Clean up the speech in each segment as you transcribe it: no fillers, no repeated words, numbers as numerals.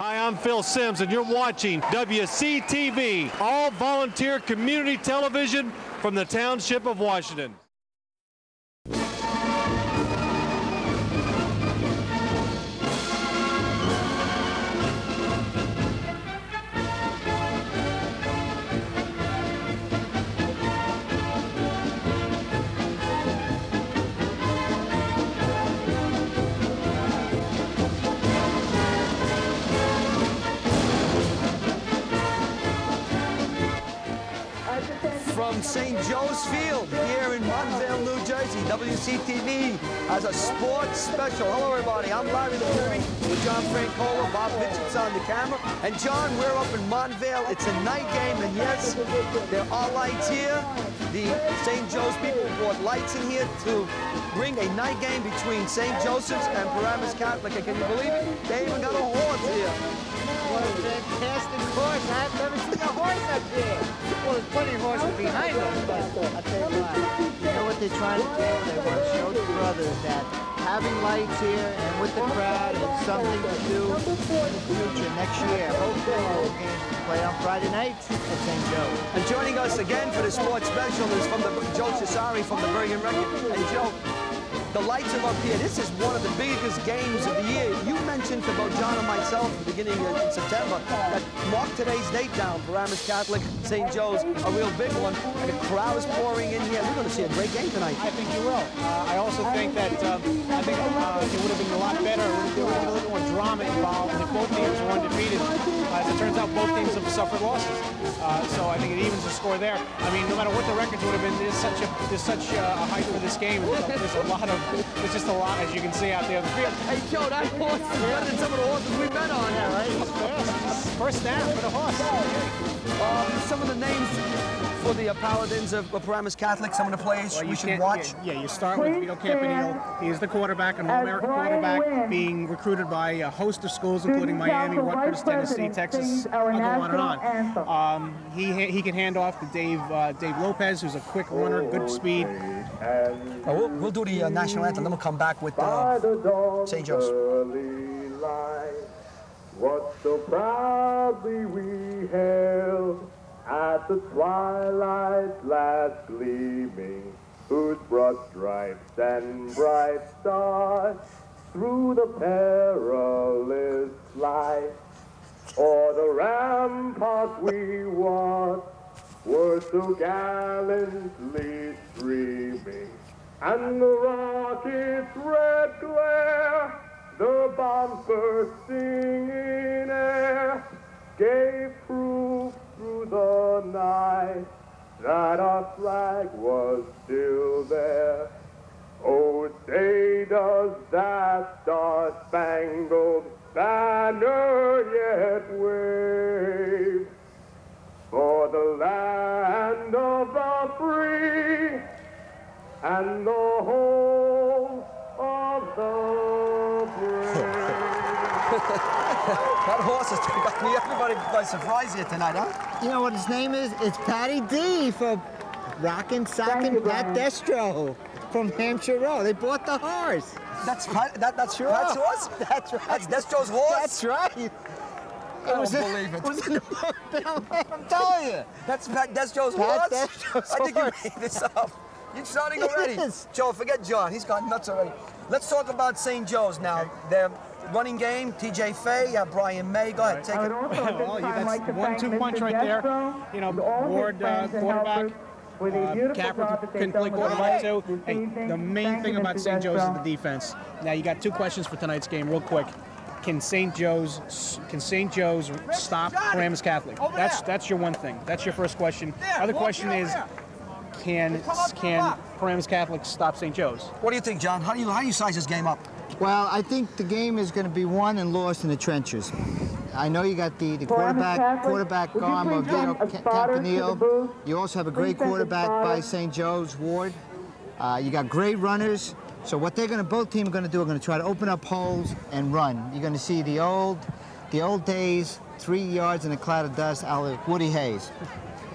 Hi, I'm Phil Sims, and you're watching WCTV, all volunteer community television from the Township of Washington. From St. Joe's Field here in Montvale, New Jersey, WCTV has a sports special. Hello, everybody. I'm Larry Laveri with John Francola, Bob Mitchell's on the camera. And John, we're up in Montvale. It's a night game, and yes, there are lights here. The St. Joe's people brought lights in here to bring a night game between St. Joseph's and Paramus Catholic. And can you believe it? They even got a horse here. What a fantastic horse. I've never seen a horse up there. Well, there's plenty of horses behind them, but I'll tell you what, you know what they're trying to do? They want to show the brothers that having lights here and with the crowd is something to do in the future, next year. Hopefully, all games will play on Friday night at St. Joe's. And joining us again for the sports special is from Joe Cesari from the Bergen Record. And Joe, the lights are up here. This is one of the biggest games of the year. You mentioned to both John and myself at the beginning in September that mark today's date down. Paramus Catholic, St. Joe's, a real big one. And the crowd is pouring in here. We're going to see a great game tonight. I think you will. I also think that it would have been a lot better. There would have been a little more drama involved if both teams were undefeated. As it turns out, both teams have suffered losses. So I think it evens the score there. I mean, no matter what the records would have been, there's such a hype for this game. There's just a lot, as you can see out there. Hey, Joe, that horse is better than some of the horses we've been on. Yeah, right? He's fast. First down for the horse. Some of the names for the Paladins of Paramus Catholic, some of the players we should watch. Yeah, you start with Vito Campanile. He is the quarterback, an All-American quarterback, being recruited by a host of schools, including Miami, Rutgers, Tennessee, Texas. I'll go on and on. He can hand off to Dave Lopez, who's a quick runner, good speed. We'll do the national anthem, then we'll come back with St. Joe's. What so proudly we hailed at the twilight's last gleaming, whose broad stripes and bright stars through the perilous flight o'er the ramparts we watched were so gallantly streaming, and the rocket's red glare, the bombs bursting in air, gave proof through the night that our flag was still there. Oh, say does that star-spangled banner yet wave for the land of the free and the home of the brave. That horse has got me everybody by surprise here tonight, huh? You know what his name is? It's Patty D for Rockin' Sockin' Pat Destro from Hampshire Row. They bought the horse. That's your horse? That's right. That's Destro's horse? That's right. I don't believe it. It was in the book. I'm telling you. That's Pat Destro's Pat horse? Destro's I think you horse. made this up. You're starting already. Yes. Joe, forget John. He's gone nuts already. Let's talk about St. Joe's now. Okay. Their running game, TJ Fay, Brian May. Go ahead, take it. Well, that's 1-2 punch right there. You know, Ward, quarterback. Capper can play quarterback too. Hey, the main thing about St. Joe's is the defense. Now you got two questions for tonight's game, real quick. Can St. Joe's stop Paramus Catholic? That's your one thing. That's your first question. Other question is, can Paramus Catholic stop St. Joe's? What do you think, John? How do you size this game up? Well, I think the game is going to be won and lost in the trenches. I know you got the quarterback arm of Vito Campanile. You also have a great quarterback by St. Joe's, Ward. You got great runners. So what both teams are going to do are going to try to open up holes and run. You're going to see the old days, 3 yards in a cloud of dust, a la Woody Hayes.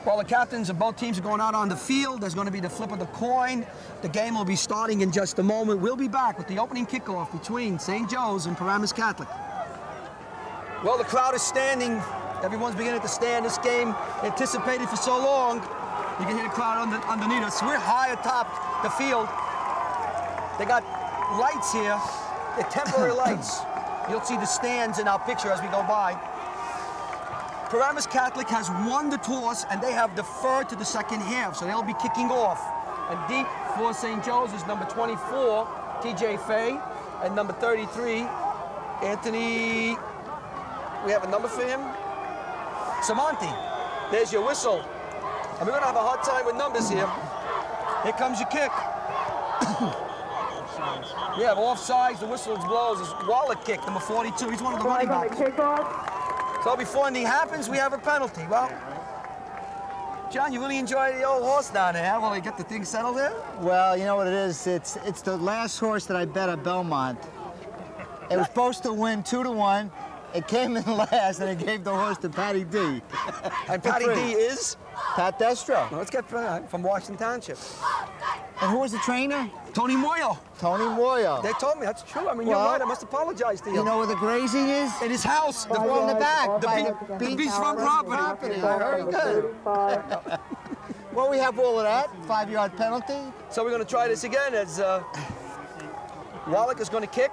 Well, the captains of both teams are going out on the field. There's going to be the flip of the coin. The game will be starting in just a moment. We'll be back with the opening kickoff between St. Joe's and Paramus Catholic. Well, the crowd is standing. Everyone's beginning to stand. This game anticipated for so long. You can hear the crowd underneath us. We're high atop the field. They got lights here. They're temporary lights. You'll see the stands in our picture as we go by. Paramus Catholic has won the toss, and they have deferred to the second half, so they'll be kicking off. And deep for St. Joe's is number 24, TJ Fay, and number 33, Anthony. We have a number for him? Samanti. There's your whistle. And we're going to have a hard time with numbers here. Here comes your kick. We have offsides, the whistle blows. It's Wallach kick, number 42. He's one of the running backs. So before anything happens, we have a penalty. Well, John, you really enjoy the old horse down there, huh? Will they get the thing settled there? Well, you know what it is? It's the last horse that I bet at Belmont. It was supposed to win 2-1. It came in last, and it gave the horse to Patty D. And Patty D is? Pat Destro. Well, let's get from Washington Township. And who was the trainer? Tony Moyo. Tony Moyo. They told me that's true. I mean, you're right. I must apologize to you. You know where the grazing is? In his house. The one in the back. The beachfront property. Very good. Well, we have all of that. 5-yard penalty. So we're going to try this again as Wallach is going to kick.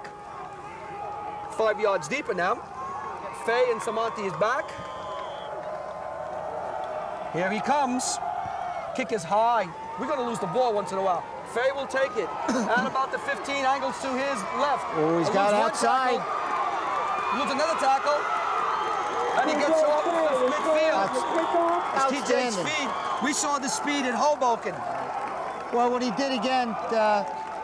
5 yards deeper now. Fay and Samanti is back. Here he comes. Kick is high. We're going to lose the ball once in a while. Fay will take it. At about the 15, angles to his left. Oh, he's got outside. Lose another tackle. And he gets off midfield. That's TJ's speed. We saw the speed at Hoboken. Well, what he did again,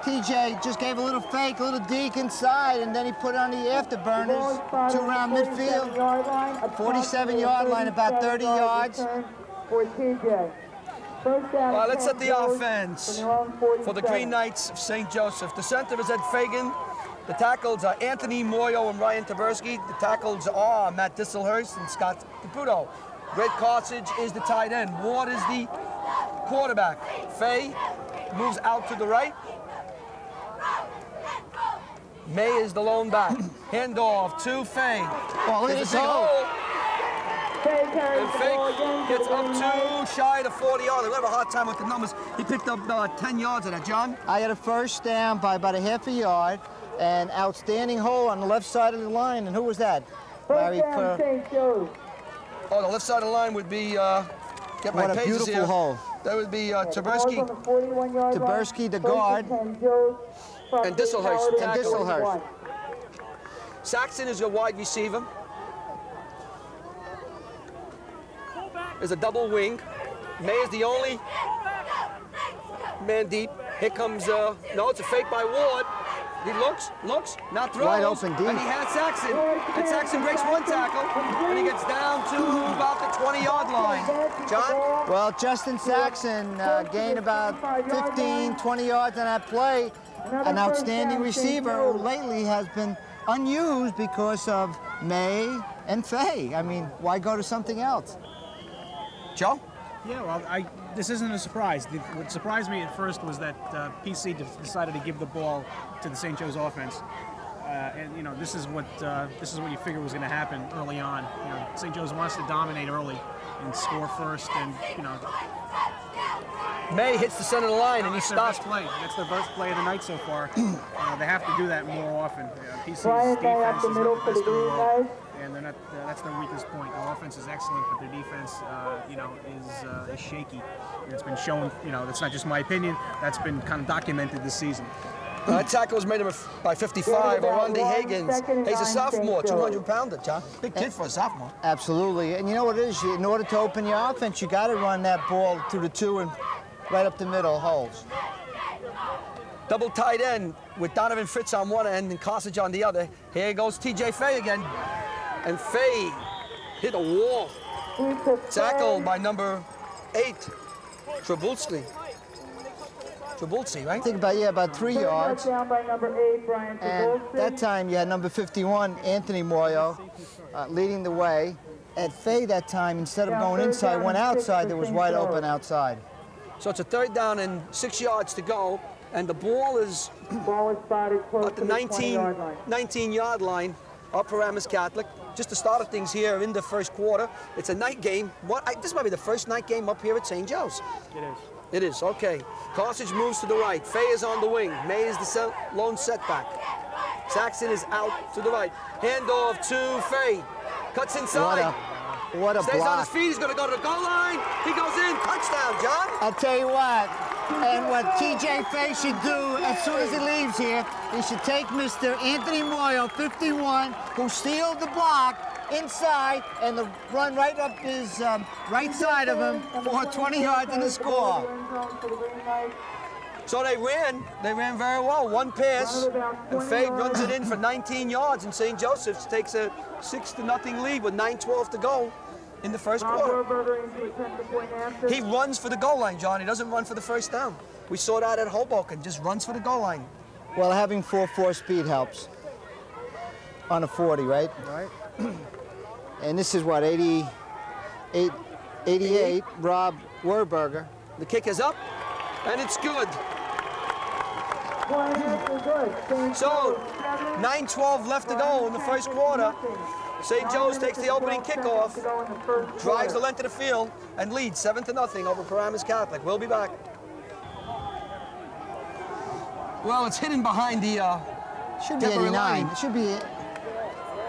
TJ just gave a little fake, a little deke inside, and then he put it on the afterburners, 2 around midfield, 47-yard line, about 30 yards. For TJ. Well, let's set the offense for the Green Knights of St. Joseph. The center is Ed Fagan. The tackles are Anthony Moyo and Ryan Taberski. The tackles are Matt Disselhurst and Scott Caputo. Greg Carthage is the tight end. Ward is the quarterback. Fay moves out to the right. May is the lone back. Handoff to Fay. Oh, there's a big hole. And Fay gets up to shy of 40 yards. We have a hard time with the numbers. He picked up 10 yards of that, John. I had a first down by about a half a yard. An outstanding hole on the left side of the line. And who was that? Larry St. Joe's. Oh, the left side of the line would be, get my what a pages beautiful here. hole. That would be Taberski. Taberski, the guard. And Disselhurst. And Disselhurst. Saxon is your wide receiver. There's a double wing. May is the only man deep. Here comes, no, it's a fake by Ward. He looks, now throws. Wide open deep. And he has Saxon. And Saxon breaks one tackle, and he gets down to about the 20-yard line. John? Well, Justin Saxon gained about 15, 20 yards on that play. An outstanding receiver who lately has been unused because of May and Fay. I mean, why go to something else? Joe? Yeah, well, this isn't a surprise. What surprised me at first was that PC decided to give the ball to the St. Joe's offense, and you know this is what you figure was going to happen early on. You know, St. Joe's wants to dominate early and score first, and you know. May hits the center of the line and he stops. That's their best play of the night so far. They have to do that more often. PC's Brian, defense the is middle not for the the best in the Green world, Knights. and they're not. That's their weakest point. Their offense is excellent, but their defense, you know, is shaky. It's been shown. You know, that's not just my opinion. That's been kind of documented this season. That tackle was made by 55, Orlandi Higgins. He's a sophomore, 200-pounder, John. Big kid for a sophomore. Absolutely, and you know what it is? In order to open your offense, you got to run that ball through the 2 and right up the middle holes. Double tight end with Donovan Fritz on one end and Carthage on the other. Here goes TJ Fay again. And Fay hit a wall. Tackled by number 8, Trabulski. Trabulsi, right? I think about 3 yards. Down by number 8, Brian And that time you had number 51, Anthony Moyo, leading the way. At Fay that time, instead of going inside, went outside. There was wide open outside. So it's a 3rd down and 6 yards to go. And the ball is spotted close at the to the 20-yard line. 19-yard line of Paramus Catholic. just the start of things here in the first quarter. It's a night game. This might be the first night game up here at St. Joe's. It is. It is, okay. Carthage moves to the right. Fay is on the wing. May is the lone setback. Saxon is out to the right. Handoff to Fay. Cuts inside. What a Stays block. on his feet. He's going to go to the goal line. He goes in. Touchdown, John. I'll tell you what. And what TJ Fay should do as soon as he leaves here, he should take Mr. Anthony Moyle, 51, who steals the block inside and run right up his right side of him for 20 yards in the score. So they ran very well. One pass, and Fay runs it in for 19 yards, and St. Joseph's takes a 6-0 lead with 9:12 to go in the first quarter. He runs for the goal line, John. He doesn't run for the first down. We saw that at Hoboken, just runs for the goal line. Well, having 4.4 speed helps on a 40, right? Right. And this is what, 88, Rob Werberger. The kick is up, and it's good. So, 9:12 left to go in the first quarter. St. Joe's takes the opening kickoff, drives the length of the field, and leads 7-0 over Paramus Catholic. We'll be back. Well, it's hidden behind the Should be 89. line. It should be.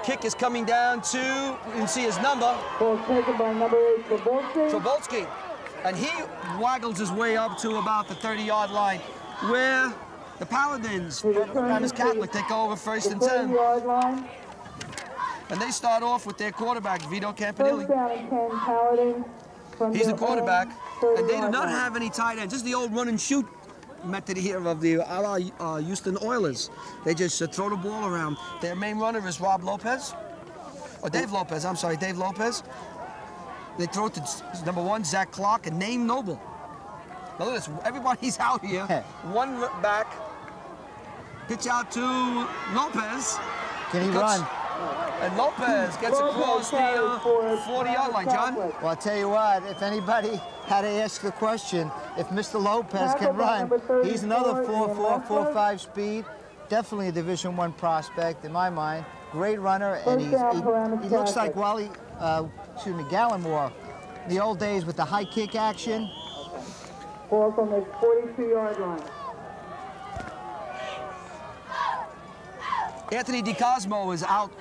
Kick is coming down to, you can see his number, Ball taken by number 8, Travolsky. Travolsky. And he waggles his way up to about the 30-yard line, where the Paladins, Paramus Catholic, take over first and 10. 30-yard line. And they start off with their quarterback, Vito Campanelli. First down and 10, Paladins. He's the quarterback, and they do not have any tight ends. This is the old run and shoot method here of the Houston Oilers. They just throw the ball around. Their main runner is Rob Lopez, or Dave Lopez, I'm sorry, Dave Lopez. They throw it to number 1, Zach Clark, and Name Noble. Now look at this, everybody's out here. One back, pitch out to Lopez. Can he run? And Lopez gets across the 40-yard line, John. Well, I'll tell you what, if anybody had to ask the question, if Mr. Lopez can run, he's another 4.4, 4.5 speed. Definitely a Division I prospect in my mind. Great runner, and he looks like Wally, Gallimore, the old days with the high kick action. Ball from the 42-yard line. Anthony DiCosmo is out.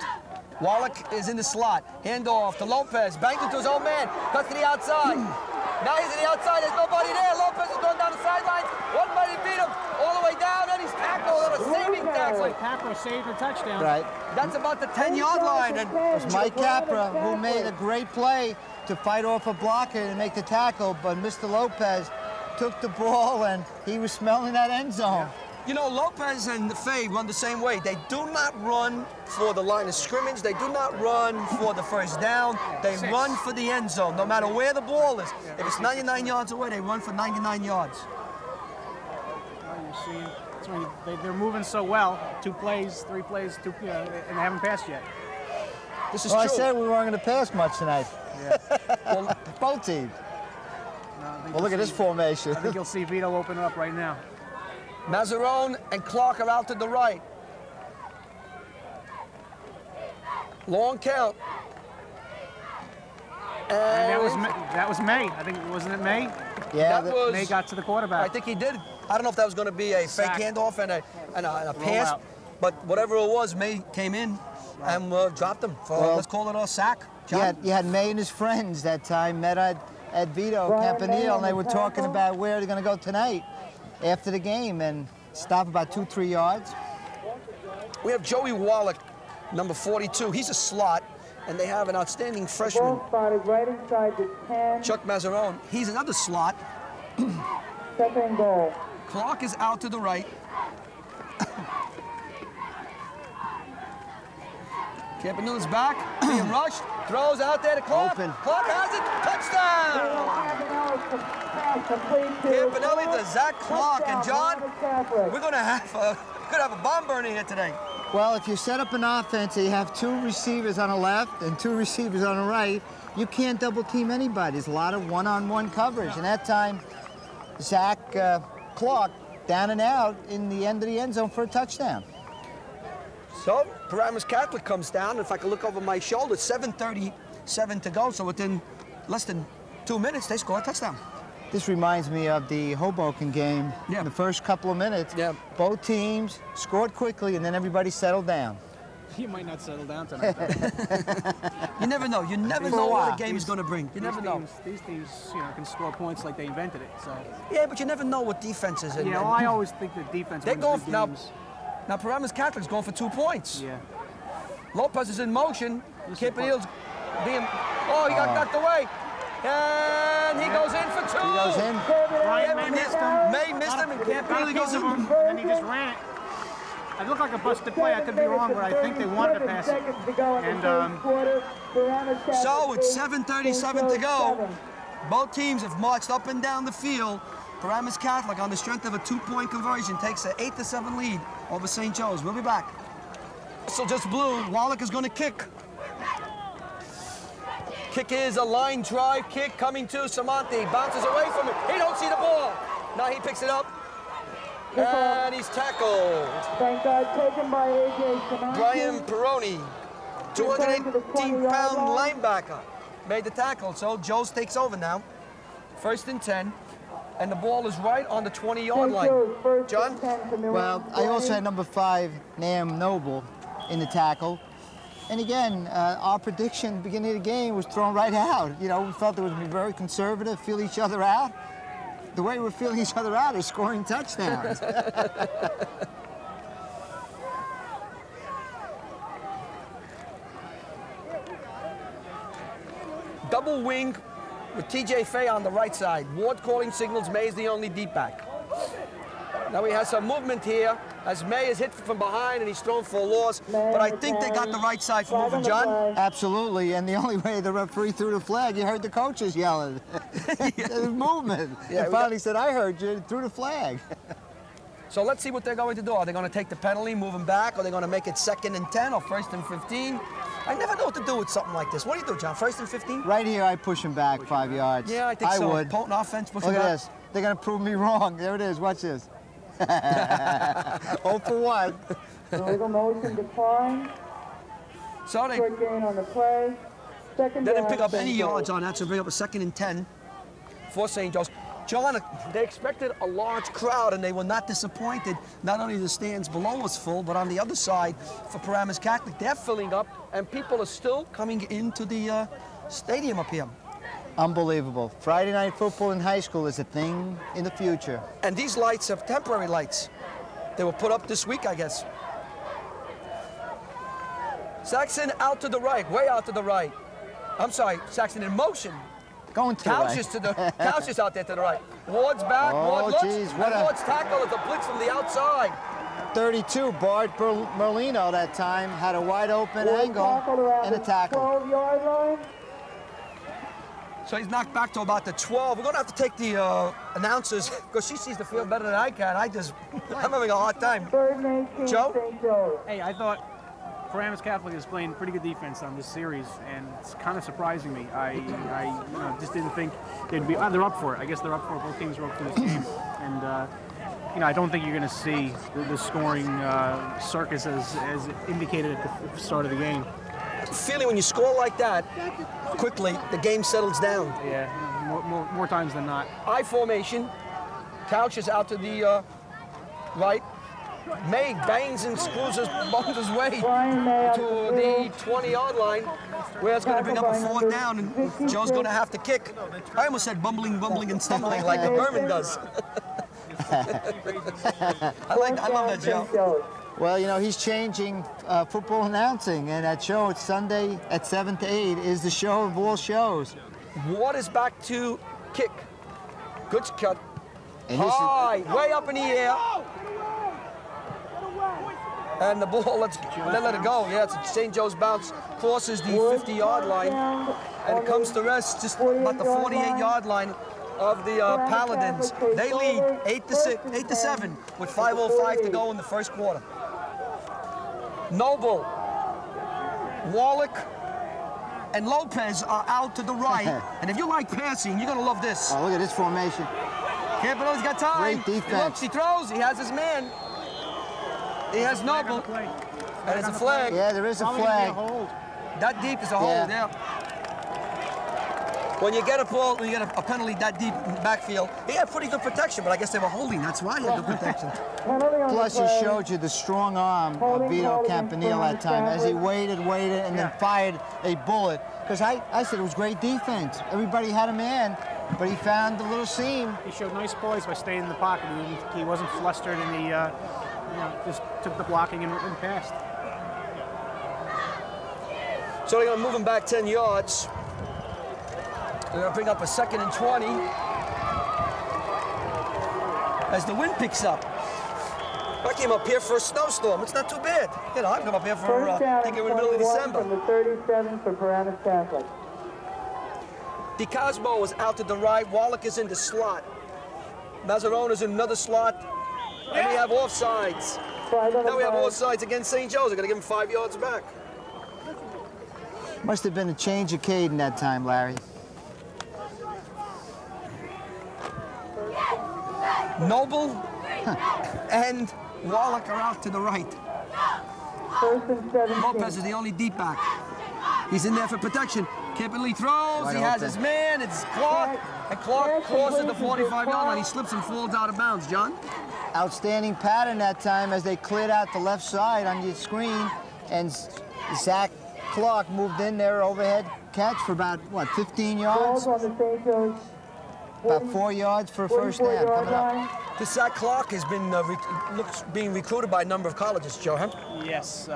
Wallach is in the slot. Handoff to Lopez. Banks into his own man. Cuts to the outside. Now he's on the outside. There's nobody there. Lopez is going down the sidelines. One mighty beat him all the way down, and he's tackled on a saving tackle. Capra saved the touchdown. Right. That's about the 10-yard line. And It was Mike Capra who made a great play to fight off a blocker and make the tackle, but Mr. Lopez took the ball, and he was smelling that end zone. you know, Lopez and Fay run the same way. They do not run for the line of scrimmage. They do not run for the first down. They run for the end zone, no matter where the ball is. If it's 99 yards away, they run for 99 yards. You're seeing, that's when they're moving so well. 2 plays, 3 plays, and they haven't passed yet. This is Well, true. I said we weren't going to pass much tonight. Yeah. Well, both teams. Well, look at this formation. I think you'll see Vito open up right now. Mazzarone and Clark are out to the right. Long count. And that was May. I think, wasn't it May? Yeah, that was, May got to the quarterback. I think he did. I don't know if that was going to be a fake handoff and a pass, out. but whatever it was, May came in and dropped him for, let's call it a sack. You had May and his friends that time met at Vito Campanile, and they were talking about where they're going to go tonight after the game and stop about 2-3 yards. We have Joey Wallach, number 42. He's a slot, and they have an outstanding freshman, Ball spotted right inside the 10. Chuck Mazzarone. He's another slot. Second goal. Clark is out to the right. Campanilla's back, being rushed, throws out there to Clark. Open. Clark has it, touchdown! Campanelli to Zach Clark, and John, we're gonna have a bomb burner here today. Well, if you set up an offense and you have 2 receivers on the left and 2 receivers on the right, you can't double team anybody. There's a lot of one-on-one coverage. And that time, Zach Clark down and out in the end of the end zone for a touchdown. So, Paramus Catholic comes down. If I can look over my shoulder, 7:37 to go. So within less than 2 minutes, they score a touchdown. This reminds me of the Hoboken game. Yeah. The first couple of minutes, Yeah. both teams scored quickly, and then everybody settled down. You might not settle down tonight. You never know. You never know what a game is going to bring. You never know. These teams, you know, can score points like they invented it. So. Yeah, but you never know what defense is. Yeah, well, I always think the defense. They wins go big now. games. Now Paramus Catholic's going for 2 points. Yeah. Lopez is in motion. Campanille's being. Oh, he got knocked away. And he goes in for 2. He goes in. Ryan May missed him. May missed him, and Campanile goes in. And he just ran it. It looked like a busted play. I could be wrong, but I think they wanted to pass it. And So it's 7:37 to go. Both teams have marched up and down the field. Paramus Catholic, on the strength of a 2-point conversion, takes an 8-7 lead over St. Joe's. We'll be back. So just blew. Wallach is going to kick. Kick is a line drive kick coming to Samonte. Bounces away from it. He don't see the ball. Now he picks it up. And he's tackled. Thank God, taken by A.J. Samonte. Brian Peroni, 218-pound linebacker, made the tackle. So Joe's takes over now. 1st and 10. And the ball is right on the 20-yard line. John? Well, I also had number 5, Nam Noble, in the tackle. And again, our prediction beginning of the game was thrown right out. You know, we felt it was going to be very conservative, feel each other out. The way we're feeling each other out is scoring touchdowns. Double wing with T.J. Fay on the right side. Ward calling signals. May is the only deep back. Now he has some movement here as May is hit from behind and he's thrown for a loss. But I think they got the right side for moving, John. Absolutely, and the only way the referee threw the flag, you heard the coaches yelling. There's movement. Yeah, and finally said, I heard you, threw the flag. So let's see what they're going to do. Are they going to take the penalty, move them back? Are they going to make it 2nd and 10 or 1st and 15? I never know what to do with something like this. What do you do, John? 1st and 15? Right here, I push him back 5 yards. Yeah, I think so. I would. Potent offense, push Look him at back. this. They're going to prove me wrong. There it is. Watch this. 0 for 1. Illegal motion decline. So they Short gain on the play. Second didn't down, pick up St. any Joe's. yards on that, so bring up a 2nd and 10 for St. Joe's. John, they expected a large crowd, and they were not disappointed. Not only the stands below was full, but on the other side, for Paramus Catholic, they're filling up, and people are still coming into the stadium up here. Unbelievable. Friday night football in high school is a thing in the future. And these lights are temporary lights. They were put up this week, I guess. Saxon out to the right, way out to the right. I'm sorry, Saxon in motion. Going to the Couch right. is to the Couch is out there to the right. Ward's back. Oh, Ward looks. geez, what and a- Ward's tackle is a blitz from the outside. 32, Bart Merlino that time had a wide open Ward angle tackled around and a the tackle. 12-yard line. So he's knocked back to about the 12. We're going to have to take the announcers, because she sees the field better than I can. I'm having a hard time. 3rd and 18, Joe? St. Joe's. Hey, I thought Paramus Catholic is playing pretty good defense on this series, and it's kind of surprising me. I just didn't think they'd be. They're up for it. I guess they're up for it. Both teams are up for this game, and I don't think you're going to see the scoring circus as indicated at the start of the game. Feeling when you score like that, quickly, the game settles down. Yeah, more times than not. I formation. Couch is out to the right. May bangs and screws his way to the 20-yard line, where it's going to bring up a 4th down, and Joe's going to have to kick. I almost said bumbling, and stumbling like a Berman does. I love that, Joe. Well, you know, he's changing football announcing, and that show, it's Sunday at 7 to 8, is the show of all shows. Ward is back to kick. Good cut. And this is, High, way up in the air. And the ball, let it go. Yeah, it's St. Joe's bounce, crosses the 50-yard line, and it comes to rest just about the 48-yard line of the Paladins. They lead 8-7 with 5:05 to go in the 1st quarter. Noble, Wallach, and Lopez are out to the right. And if you like passing, you're going to love this. oh, look at this formation. Campanelli's got time. Great defense. He looks, he throws, he has his man. He has Noble. And it's a flag. Yeah, there is a Probably gonna be a flag. hold. That deep is a hold, yeah. When you get a ball, when you get a penalty that deep in the backfield, he had pretty good protection, but I guess they were holding. That's why he had good protection. Plus, he showed you the strong arm of Vito Campanile that time as he waited, and then fired a bullet. Because I said it was great defense. Everybody had a man, but he found the little seam. He showed nice poise by staying in the pocket. He wasn't flustered, and he just took the blocking and passed. So they're going to move him back 10 yards. They're going to bring up a 2nd and 20 as the wind picks up. I came up here for a snowstorm. It's not too bad. You know, I come up here for, I think we're in the middle of December. From the 37 for Paramus Catholic. DeCosmo is out to the right. Wallach is in the slot. Mazzarone is in another slot. And we have offsides. Now we have offsides against St. Joe's. They're going to give him 5 yards back. Must have been a change of cadence that time, Larry. Noble and Wallach are out to the right. 1st and 17. Lopez is the only deep back. He's in there for protection. Campanile throws. He has his man. It's Clark. And Clark crosses the 45-yard line. He slips and falls out of bounds. John? Outstanding pattern that time as they cleared out the left side on your screen, and Zach Clark moved in there, overhead catch for about, what, 15 yards? Balls on the St. Joe's. About 4 yards for a first down coming up. This Zach Clark has been being recruited by a number of colleges, Joe, huh? Yes,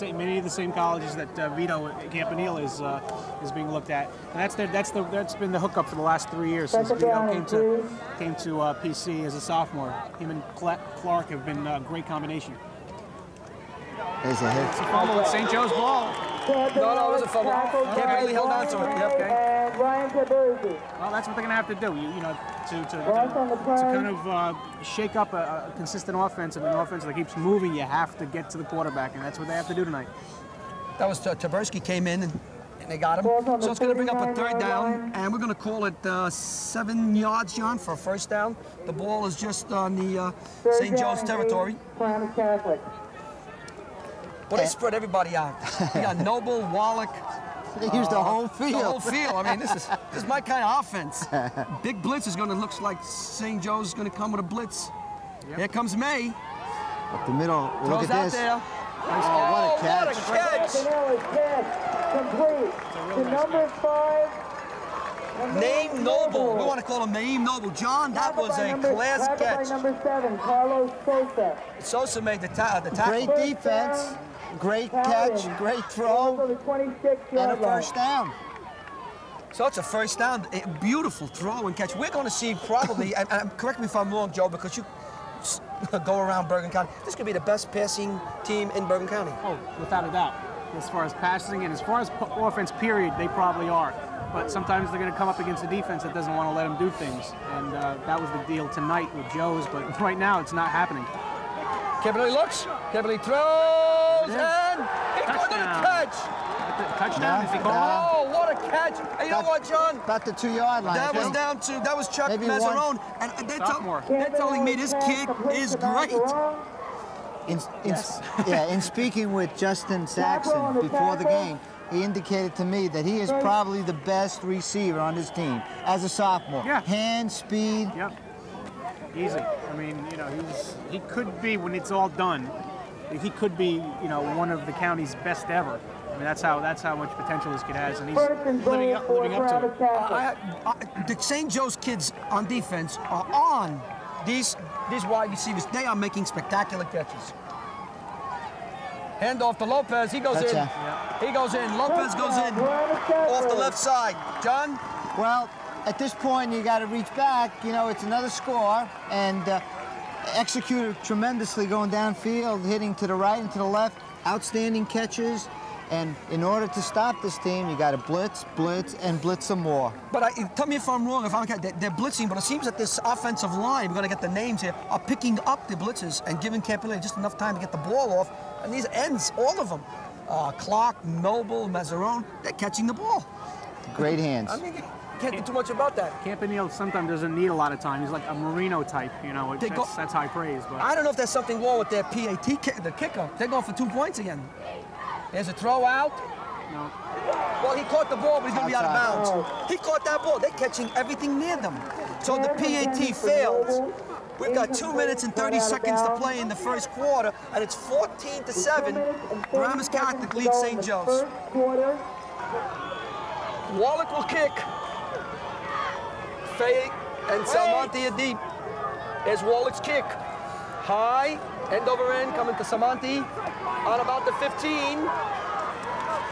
many of the same colleges that Vito Campanile is being looked at, and that's been the hookup for the last 3 years since Vito came to PC as a sophomore. Him and Clark have been a great combination. There's a hit. It's a fumble at St. Joe's ball. No, it was a fumble. Campanile held on to it. Okay. And Ryan Taberzi. Well, that's what they're going to have to do. To kind of shake up a consistent offense, and an offense that keeps moving. You have to get to the quarterback, and that's what they have to do tonight. That was Taberski came in, and they got him. So it's going to bring up a 3rd down, and we're going to call it 7 yards, John, for a first down. The ball is just on the St. Joe's territory. Paramus Catholic. Well, they spread everybody out. You got Noble, Wallach. They used the whole field. The whole field. I mean, this is my kind of offense. Big blitz is going to look like St. Joe's is going to come with a blitz. Yep. Here comes May. Up the middle. Look at this. There. Oh, what a catch. What a catch. Campanile catch complete to number 5. Naeem Noble. We want to call him Naeem Noble. John, that was a class catch. By number 7, Carlos Sosa. Sosa made the tackle. Great defense, great catch, great throw, and a first down. So it's a first down. A beautiful throw and catch. We're going to see probably, and correct me if I'm wrong, Joe, because you go around Bergen County. This could be the best passing team in Bergen County. Oh, without a doubt. As far as passing and as far as offense, period, they probably are. But sometimes they're going to come up against a defense that doesn't want to let them do things. And that was the deal tonight with Joe's, but right now it's not happening. Campanile looks, Campanile throws, and he's going to the catch. Touchdown, is he called? Oh, what a catch. And you know what, John? About the 2-yard line. That was Chuck Mazzarone. And they're telling me this kid is great. In speaking with Justin Saxon before the game, he indicated to me that he is probably the best receiver on his team as a sophomore. Yeah. Hand, speed. Yep. Easy. I mean, he could be, when it's all done, he could be, one of the county's best ever. I mean, that's how much potential this kid has, and he's living up to it. The St. Joe's kids on defense are on these wide receivers. They are making spectacular catches. Hand off to Lopez. He goes in. Yeah. He goes in. Lopez goes in off the left side. John? Well, at this point, you got to reach back. It's another score, and executed tremendously going downfield, hitting to the right and to the left. Outstanding catches. And in order to stop this team, you got to blitz, and blitz some more. But tell me if I'm wrong. They're blitzing, but it seems that this offensive line, we're going to get the names here, are picking up the blitzes and giving Campanile just enough time to get the ball off. And these ends, all of them, Clark, Noble, Mazzarone, they're catching the ball. Great hands. I mean, Can't do too much about that. Campanile sometimes doesn't need a lot of time. He's like a Marino type, you know. That's high praise. But I don't know if there's something wrong with their PAT, the kicker. They're going for 2 points again. There's a throw out. No. Well, he caught the ball, but he's going to be out of bounds. He caught that ball. They're catching everything near them. So the PAT failed. We've got 2 minutes and 30 seconds to play in the first quarter, and it's 14-7. Paramus Catholic leads St. Joe's. Wallach will kick. Faye and Salmonti are deep. There's Wallach's kick. High, end over end, coming to Salmonti on about the 15.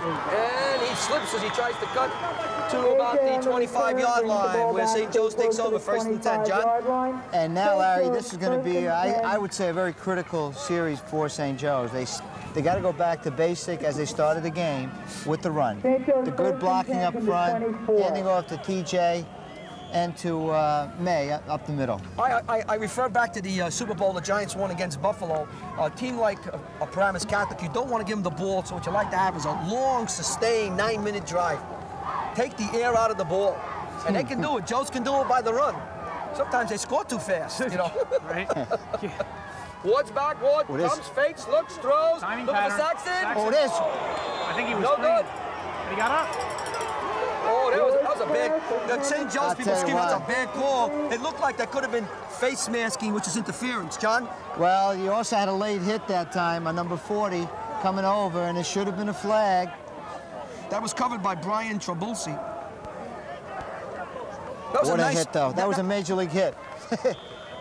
And he slips as he tries to cut to about the 25-yard line, where St. Joe's takes over 1st and 10. John? And now, Larry, this is going to be, I would say, a very critical series for St. Joe's. They got to go back to basic as they started the game with the run. The good blocking up front, handing off to TJ and to May up the middle. I refer back to the Super Bowl the Giants won against Buffalo. A team like Paramus Catholic, you don't want to give them the ball, so what you like to have is a long, sustained 9-minute drive. Take the air out of the ball, and they can do it. Joe's can do it by the run. Sometimes they score too fast, you know. Right? Yeah. Ward's back, Ward comes, fakes, looks, throws. Timing Look pattern. at Saxon. Oh, it is. I think he was No clean. good. But he got up. Oh, that was a bad. The St. Joe's people scream, that's a bad call. It looked like that could have been face masking, which is interference. John? Well, you also had a late hit that time on number 40 coming over, and it should have been a flag. That was covered by Brian Trabulsi. That was What a nice hit, though. That was a major league hit.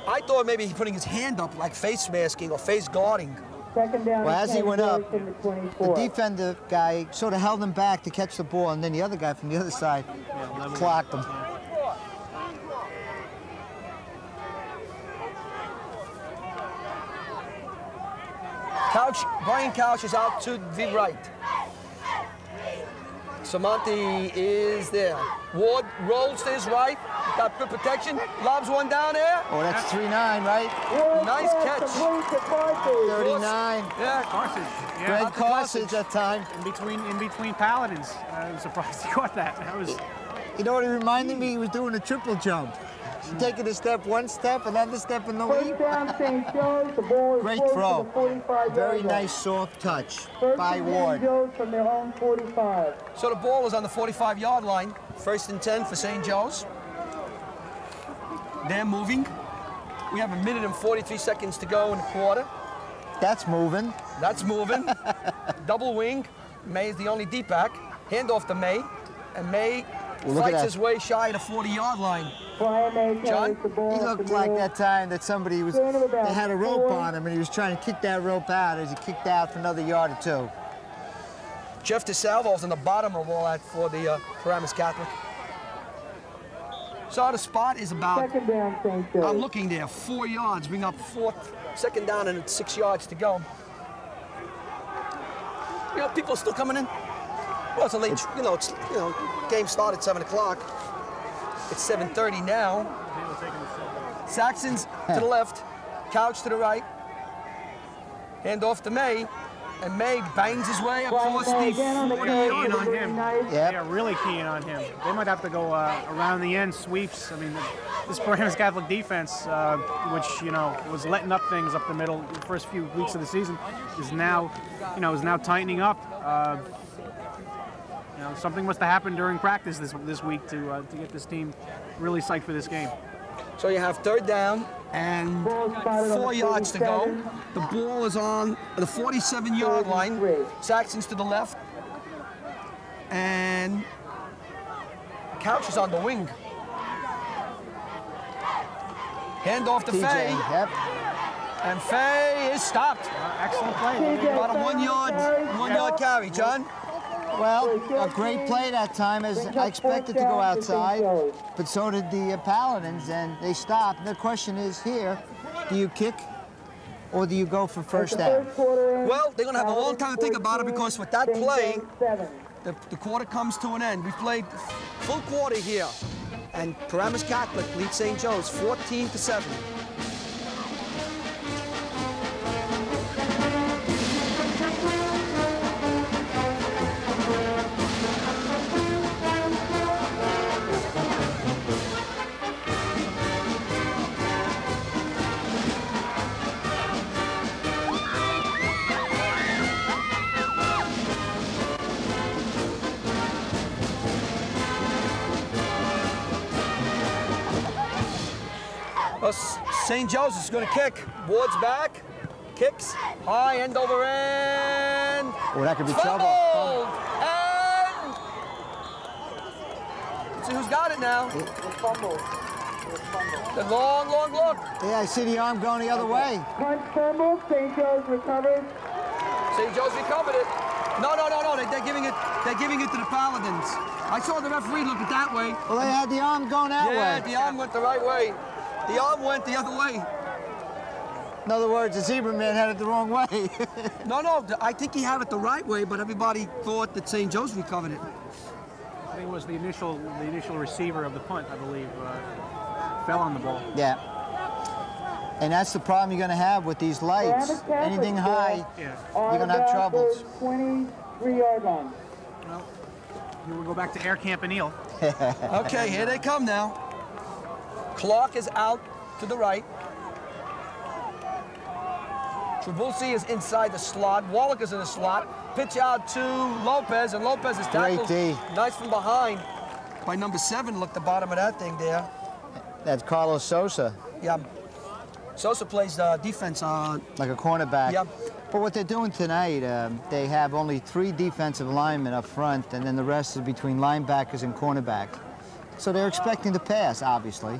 I thought maybe he putting his hand up like face masking or face guarding. Well, as he went up, the defender guy sort of held him back to catch the ball, and then the other guy from the other side clocked him. Brian Couch is out to the right. Samonti is there. Ward rolls to his right. Got good protection. Lobs one down there. Oh, that's 3-9, right? Nice catch. 39. Yeah, Carson. Yeah. Greg Carson that time. In between Paladins. I'm surprised he caught that. That was. You know what it reminded me? He was doing a triple jump. Taking a step, one step, another step in the lead. Great throw. Very nice soft touch by Ward. From their own 45. So the ball is on the 45-yard line. 1st and 10 for St. Joe's. They're moving. We have 1 minute and 43 seconds to go in the quarter. That's moving. That's moving. Double wing. May is the only deep back. Hand off to May. And May fights his way shy of the 40-yard line. John? He looked like that time that somebody was, they had a rope on him and he was trying to kick that rope out as he kicked out for another yard or two. Jeff DeSalvo's on the bottom of all that for the Paramus Catholic. So the spot is about, I'm looking there, 4 yards, bring up 2nd down and it's 6 yards to go. You know, people are still coming in. Well, it's a late, game started at 7 o'clock. It's 7:30 now. Saxon's to the left, Couch to the right. Hand off to May, and May bangs his way across the 40-yard on him. Yep. Yeah, really keying on him. They might have to go around the end, sweeps. I mean, this Paramus Catholic defense, which was letting up things up the middle the first few weeks of the season, is now tightening up. Something must have happened during practice this week to get this team really psyched for this game. So you have 3rd down and 4 yards to go. The ball is on the 47-yard line. Saxon's to the left. And Couch is on the wing. Hand off to Faye. Yep. And Faye is stopped. Excellent play. About a 1 yard carry, John. Well, a great play that time, as I expected to go outside, but so did the Paladins, and they stopped. The question is here, do you kick or do you go for 1st down? Well, they're going to have a long time to think about it because with that play, the quarter comes to an end. We've played full quarter here, and Paramus Catholic leads St. Joe's 14-7. Well, St. Joe's is going to kick. Ward's back. Kicks. High, end over end. Oh, that could be Fumbled. trouble. And... Let's see who's got it now. The long, long look. Yeah, I see the arm going the other way. Punt fumble. St. Joe's recovered. St. Joe's recovered it. No. They're giving it to the Paladins. I saw the referee look at that way. Well, they had the arm going that way. Yeah, the arm went the right way. The arm went the other way. In other words, the zebra man had it the wrong way. No, I think he had it the right way, but everybody thought that St. Joe's recovered it. I think it was the initial receiver of the punt, I believe, fell on the ball. Yeah. And that's the problem you're going to have with these lights. Anything high, you're going to have troubles. 23-yard line. Well, here we go back to Air Campanile. Okay, here they come now. Clark is out to the right. Trabulsi is inside the slot. Wallach is in the slot. Pitch out to Lopez, and Lopez is tackled. Great D. Nice from behind by number 7. Look at the bottom of that thing there. That's Carlos Sosa. Yeah. Sosa plays defense on. Like a cornerback. Yeah. But what they're doing tonight, they have only 3 defensive linemen up front, and then the rest is between linebackers and cornerbacks. So they're expecting to pass, obviously.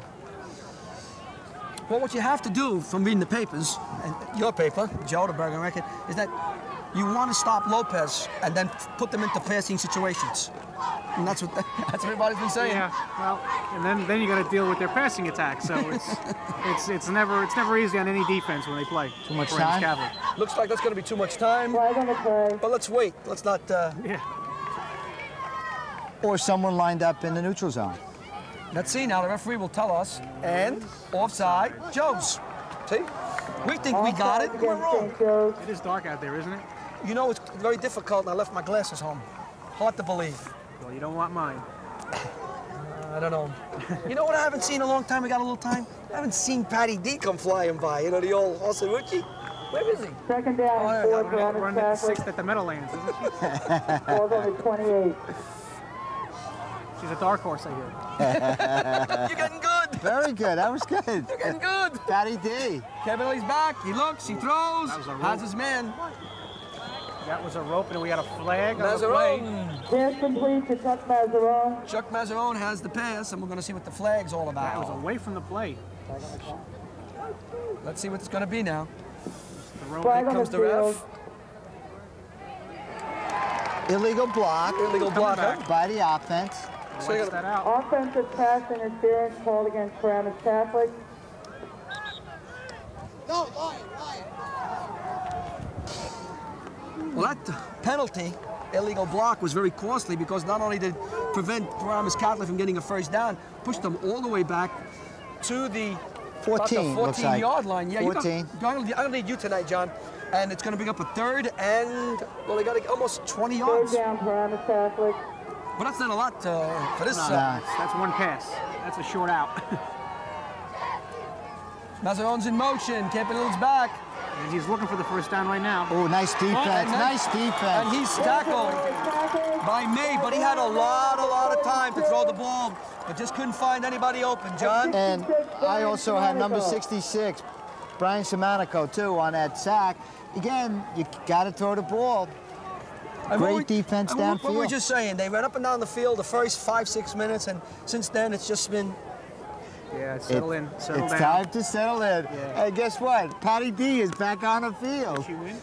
Well, what you have to do from reading the papers, and your paper, Joe, the Bergen Record, is that you want to stop Lopez and then put them into passing situations. And that's what everybody's been saying. Yeah, well, and then you got to deal with their passing attack. So it's never easy on any defense when they play. Too much Paramus time? Catholic. Looks like that's going to be too much time. Flag on the play. But let's wait. Let's not. Yeah. Or someone lined up in the neutral zone. Let's see now. The referee will tell us. And offside, Joe's. See? We think we got it. We're wrong. It is dark out there, isn't it? You know, it's very difficult. I left my glasses home. Hard to believe. Well, you don't want mine. I don't know. You know what I haven't seen in a long time? We got a little time. I haven't seen Patty D come flying by. You know, the old Osaruchi. Where is he? Second down and 4 for We're Paramus on the Catholic. 6th at the Meadowlands, isn't she? Ball's on the 28. She's a dark horse, I hear. You're getting good. Very good. That was good. You're getting good. Patty D. Kevin Lee's back. He looks. He throws. That was a rope. Has his man. That was a rope, and we had a flag on the play. Mazzarone. Pass complete to Chuck Mazzarone. Chuck Mazzarone has the pass, and we're going to see what the flag's all That was about. away from the play. Let's see what it's going to be now. The rope. Flag Here on the comes the field. ref. Illegal block Illegal block. back. by the offense. So Lights that out. Offensive pass interference called against Paramus Catholic. Well, that penalty, illegal block, was very costly because not only did it prevent Paramus Catholic from getting a first down, pushed them all the way back to the 14, looks like. 14-yard line. Yeah, 14. I don't need you tonight, John. And it's going to bring up a 3rd and, well, they got almost 20 yards. Third down, Paramus Catholic. But that's not a lot for this. That's one pass. That's a short out. Mazzarone's in motion. Campanilla's back. And he's looking for the first down right now. Oh, nice defense. And then- Nice defense. And he's tackled by May, but he had a lot of time to throw the ball, but just couldn't find anybody open, John. And I also have number 66, Brian Simonico, too, on that sack. Again, you got to throw the ball. Great defense What we're downfield. just saying, they ran up and down the field the first 5-6 minutes, and since then it's just been. Yeah, settle in. Settle It's down. time to settle in. Yeah. Hey, guess what? Patty D is back on the field. Did she win?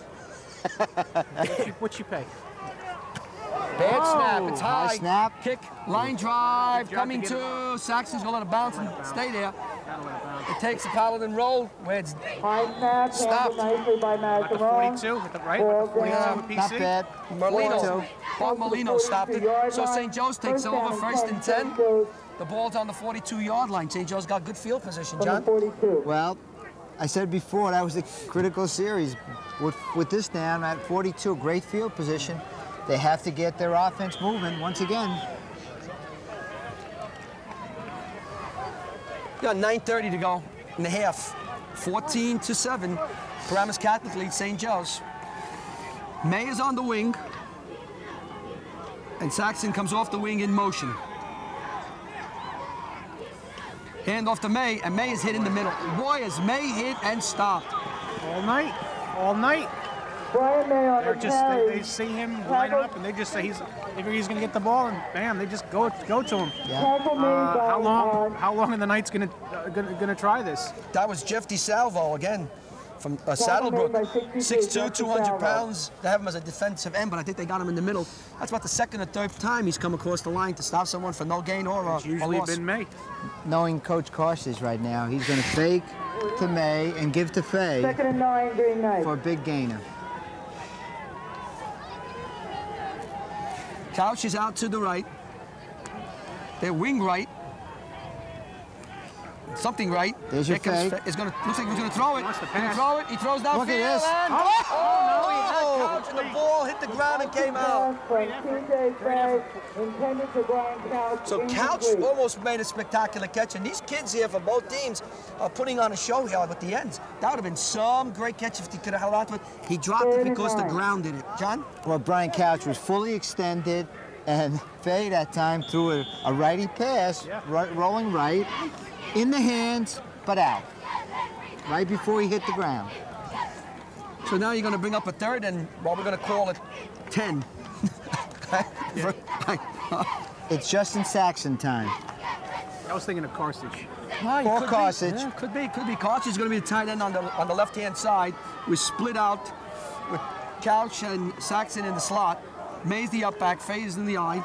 What'd she pay? Bad snap, it's high high. snap. Kick, line drive, Good job coming to get to Saxon's gonna let it bounce and stay there. Gotta let it bounce. It takes a Paladin roll where it's High snap, Stop. handled nicely by At the Mazzarone. 42, at the right? At the 42 with Not PC? bad. Merlino. 42. Bob Molino stopped it. 42-yard So line. St. Joe's takes First over, down, 1st and 10. St. Joe's The ball's on the 42-yard line. St. Joe's got good field position, from the John. 42. Well, I said before, that was a critical series. With this down at 42, great field position. They have to get their offense moving once again. Got 9:30 to go in the half. 14-7. Paramus Catholic leads St. Joe's. May is on the wing. And Saxon comes off the wing in motion. Hand off to May, and May is hit in the middle. Boy, is May hit and stopped. All night. All night. Brian May on the carry. They see him lining up, and they just say he's going to get the ball, and bam, they just go to him. Yeah. How long in the night's going to try this? That was Jeff DeSalvo again from Saddlebrook. 6'2", 200 pounds. They have him as a defensive end, but I think they got him in the middle. That's about the second or third time he's come across the line to stop someone for no gain or It's usually a loss. been May. Knowing Coach Carstens right now, he's going to fake to May and give to Faye 2nd and 9, green knight. for a big gainer. Couch is out to the right. They're wing right. Something right. There's your fake. Looks like he's gonna throw it. Wants to He's gonna pass. throw it. He throws downfield. Look at this. And Oh, he had Couch, and the ball hit the ground and came out. From TJ Faye, intended to Brian Couch. So Couch incomplete. almost made a spectacular catch, and these kids here for both teams are putting on a show here with the ends. That would have been some great catch if he could have held on to it. He dropped it because the ground did it. John? Well, Brian Couch was fully extended, and Faye that time threw a righty pass, rolling right, in the hands, but out, right before he hit the ground. So now you're going to bring up a third, and well, we're going to call it 10. It's Justin Saxon time. I was thinking of Carstens. Or Carstens. Yeah, could be. Carstens is going to be the tight end on the left-hand side. We split out with Couch and Saxon in the slot. May's the up back, Faye is in the eye.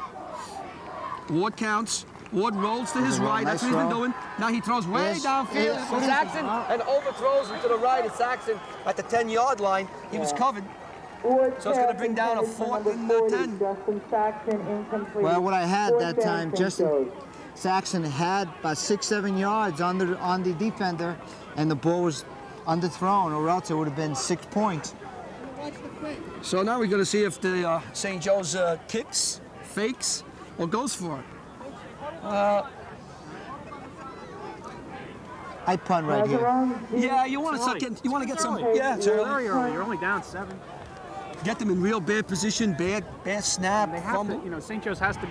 Ward counts. Ward rolls to his right. That's what he's been doing. Now he throws way downfield for Saxon and overthrows him to the right. It's Saxon at the 10-yard line. He was covered. So it's going to bring down a 4th and 10. Justin Saxon incomplete. Well, what I had that 4th time, down, Justin Saxon had about 6-7 yards on the defender, and the ball was underthrown, or else it would have been 6 points. So now we're going to see if the St. Joe's kicks, fakes, or goes for it. I punt right here. Yeah, you want to get some. Yeah, it's early. Very early. You're only down 7. Get them in real bad position, bad snap, They have fumble. to, St. Joe's has to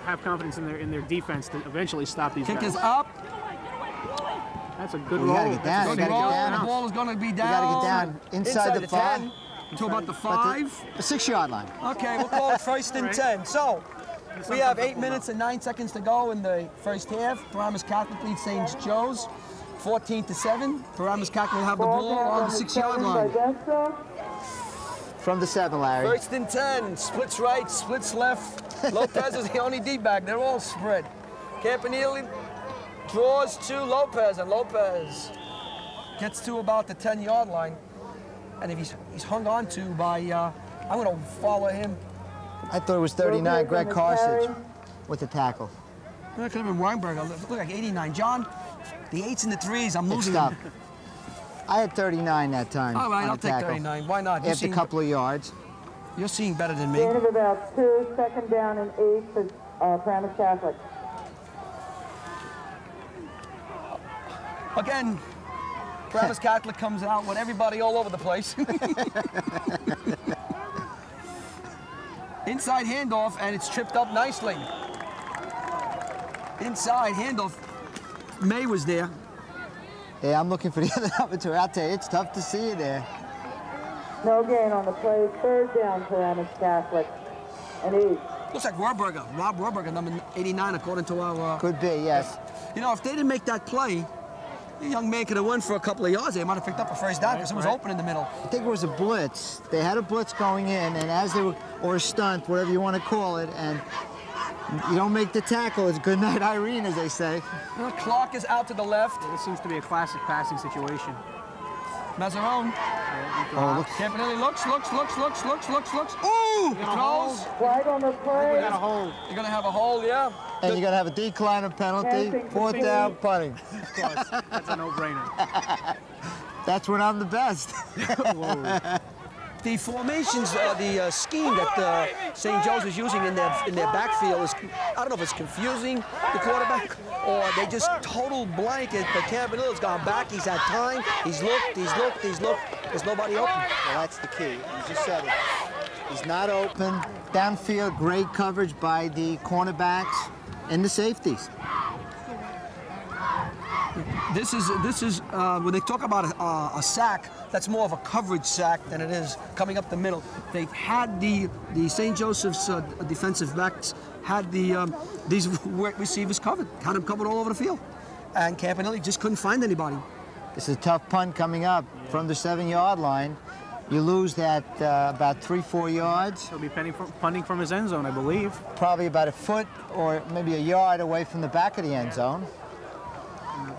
have confidence in their defense to eventually stop these Kick guys. is up. That's a good You roll. gotta get down. Good You gotta roll. get The down. ball is going to be You down. gotta get down inside the 5. 10 to about the 5. The 6-yard line. Okay, we'll call it 1st and 10. So we have 8 minutes and 9 seconds to go in the first half. Paramus Catholic leads St. Joe's 14-7. Paramus Catholic will have the ball on the 6-yard line. From the 7, Larry. 1st and 10. Splits right, splits left. Lopez is the only D-back. They're all spread. Campanile draws to Lopez, and Lopez gets to about the 10-yard line. And if he's hung on to by, I'm going to follow him. I thought it was 39, Greg Carstens with the tackle. That could have been Weinberger. Look like 89. John, the 8s and the 3s, I'm It's losing tough. them. I had 39 that time. All right, on I'll the take tackle. 39. Why not? After a couple of yards. You're seeing better than me. Gain of about 2, 2nd down and 8 for Paramus Catholic. Again, Paramus Catholic comes out with everybody all over the place. Inside handoff, and it's tripped up nicely. Inside handoff. May was there. Yeah, I'm looking for the other number 2. I'll tell you, it's tough to see you there. No gain on the play. 3rd down, Paramus Catholic. And 8. Looks like Warburger. Rob Warburger, number 89, according to our... Could be, yes. You know, if they didn't make that play, the young man could have won for a couple of yards. They might have picked up a 1st down because it was open in the middle. I think it was a blitz. They had a blitz going in, and as they were, or a stunt, whatever you want to call it, and you don't make the tackle. It's good night, Irene, as they say. The clock is out to the left. This seems to be a classic passing situation. Mazzarone. Oh, look. Campanile looks. Ooh! He throws. Wide on the We play. got a hold. You're going to have a hole, yeah. And you're going to have a decline of penalty. 4th down, punting. Of course. That's a no-brainer. That's when I'm the best. Whoa. The formations, the scheme that St. Joe's is using in their backfield is, I don't know if it's confusing the quarterback or they just total blanket. But Campanilla's gone back. He's had time. He's looked. There's nobody open. Well, that's the key. You just said it. He's not open. Downfield, great coverage by the cornerbacks and the safeties. This is when they talk about a sack, that's more of a coverage sack than it is coming up the middle. They've had the St. Joseph's defensive backs had these receivers covered, had them covered all over the field, and Campanelli just couldn't find anybody. This is a tough punt coming up from the 7-yard line. You lose that about 3-4 yards. He'll be punting from his end zone, I believe. Probably about a foot or maybe a yard away from the back of the end zone.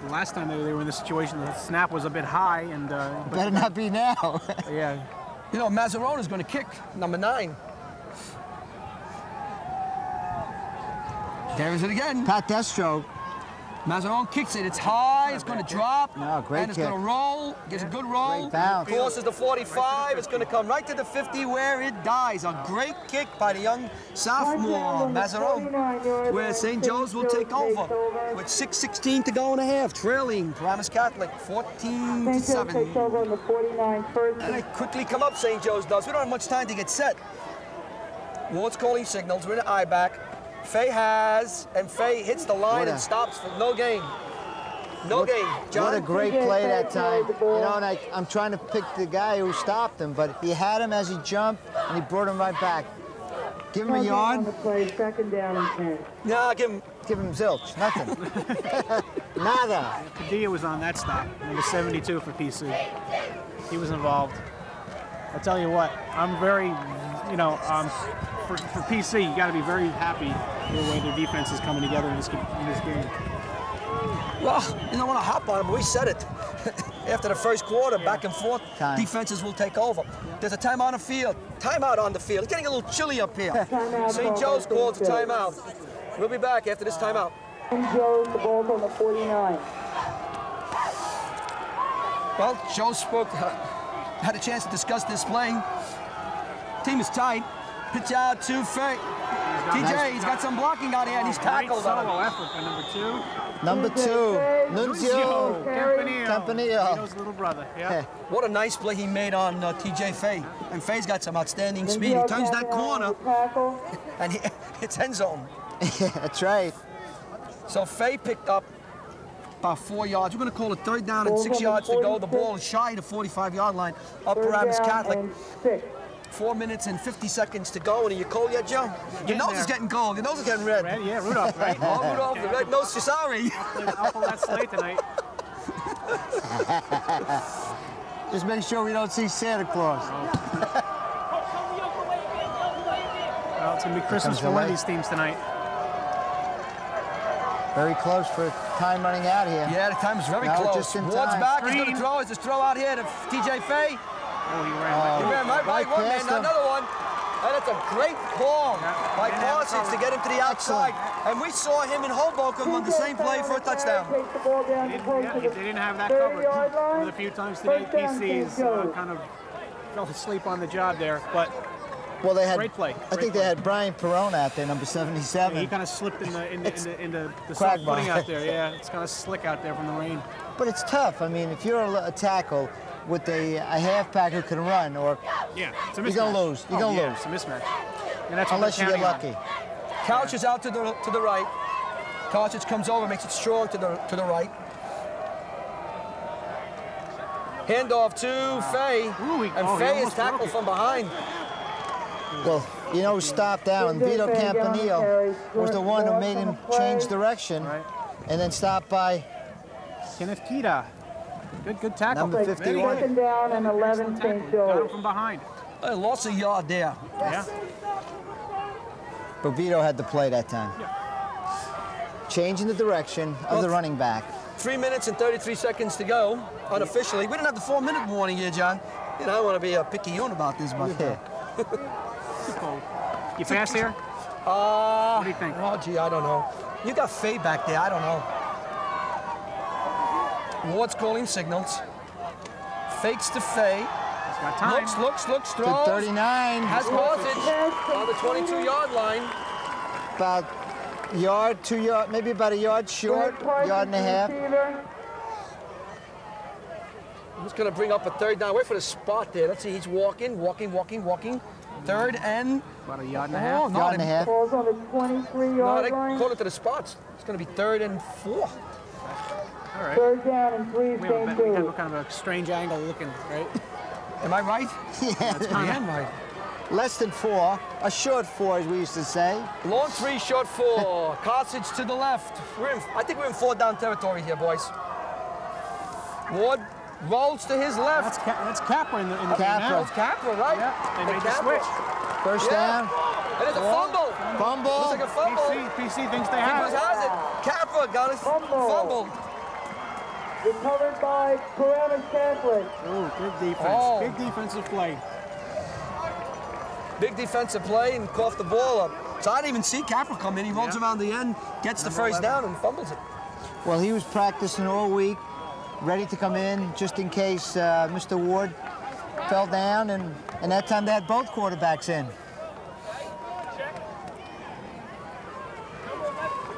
The last time they were in this situation, the snap was a bit high, and better not be now. Yeah. You know, Mazzarone's going to kick, number 9. There's it again. Pat Destro. Mazzarone kicks it. It's high. It's going to drop. No, great and it's kick. going to roll. Gets a good roll. Great bounce. Crosses the 45. It's going to come right to the 50 where it dies. A great kick by the young sophomore, Mazzarone, where St. Joe's will take over with 6:16 to go in a half, trailing Paramus Catholic 14-7. And they quickly come up, St. Joe's does. We don't have much time to get set. Ward's calling signals. We're in the eye back. Fay has, and Fay hits the line and stops for no gain. No gain. John? What a great play that time. You know, and I'm trying to pick the guy who stopped him, but he had him as he jumped, and he brought him right back. Give him a yard. On the play, 2nd down and 10. Nah, give him zilch. Nothing. Nada. Padilla was on that stop. Number 72 for PC. He was involved. I'll tell you what, I'm very, you know, for PC, you got to be very happy with the way their defense is coming together in this game. Well, you don't want to hop on him, but we said it. After the first quarter, back and forth, defenses will take over. There's a timeout on the field. Timeout on the field. It's getting a little chilly up here. St. Joe's calls a timeout. We'll be back after this timeout. St. Joe's, the ball's on the 49. Well, Joe spoke, had a chance to discuss this play. Team is tight. Pitch out to Fay. TJ, he's got some blocking out here, and he's tackled on him. Solo effort by Number 2, Nunzio Campanile. Vito's little brother. Yeah. What a nice play he made on TJ Fay. And Fay's got some outstanding speed. He turns that corner, and it's end zone. That's right. So Fay picked up about 4 yards. We're going to call it 3rd down and 6 yards to go. The ball is shy of the 45-yard line. Up Paramus Catholic. 4 minutes and 50 seconds to go. And are you cold yet, Joe? Your nose is getting cold. Your nose is getting red. Yeah, Rudolph, right? Oh, Rudolph, the red nose. Sorry. I'll pull that slate tonight. Just make sure we don't see Santa Claus. Well, it's going to be Christmas for one of these teams tonight. Very close for time running out here. Yeah, the time is very close. Just in Ward's time. back. He's going to throw. It's just throw out here to TJ Fay. Oh, he ran Right one man, another one. And it's a great ball by Parsons to get him to the outside. And we saw him in Hoboken on the same play for a touchdown. They didn't have that covered. A few times today, PC's kind of fell asleep on the job there, but well, they had great play. I think they had Brian Perone out there, number 77. Yeah, he kind of slipped in the soft footing out there. Yeah, it's kind of slick out there from the rain. But it's tough. I mean, if you're a tackle with a halfback who can run, or it's a mismatch. You're gonna lose. You're gonna lose. It's a mismatch. And that's unless you get lucky. Couch is out to the right. Couch comes over, makes it strong to the right. Handoff to Fay, and Fay is tackled from behind. Well, you know who stopped out, and Vito Campanile was the one who made him change direction, and then stopped by Kenneth Kita. Good tackle. Number 51. 2nd down and 11, St. Joe's. Got him from behind. Lost a yard there. Yeah. But Vito had the play that time. Changing the direction of the running back. 3 minutes and 33 seconds to go, unofficially. We didn't have the 4-minute warning here, John. You know, I want to be a picayune about this, but... You fast here? What do you think? Oh, gee, I don't know. You got Fay back there. I don't know. Ward's calling signals. Fakes to Fay. He's got time. Looks, throws. To 39. Has Carthage on the 22-yard line. About yard, 2 yard, maybe about a yard short, yard and a half. He's going to bring up a 3rd down. Wait for the spot there. Let's see. He's walking. 3rd and... About a yard and a half. No, yard and a half. Ball's on the 23-yard they line. call it to the spots. It's going to be 3rd and 4. All right. Third down and 3, We St. have Jude. a kind of a strange angle looking, right? Am I right? Yeah, I am right. less than 4, a short 4, as we used to say. Long 3, short 4. Carthage to the left. I think we're in 4-down territory here, boys. Ward rolls to his left. That's Capra in the Capra. now. That's Capra, right? Yeah, they made the Capra. switch. First down. And it's a fumble. Fumble. Looks like a fumble. PC thinks they Capra have it. has it. Capra got his fumble. Recovered by Paramus Catholic. Ooh, good defense. Oh. Big defensive play. Big defensive play and coughed the ball up. So I didn't even see Capra come in. He rolls around the end, gets the first down, and fumbles it. Well, he was practicing all week, ready to come in just in case Mr. Ward fell down, and that time they had both quarterbacks in.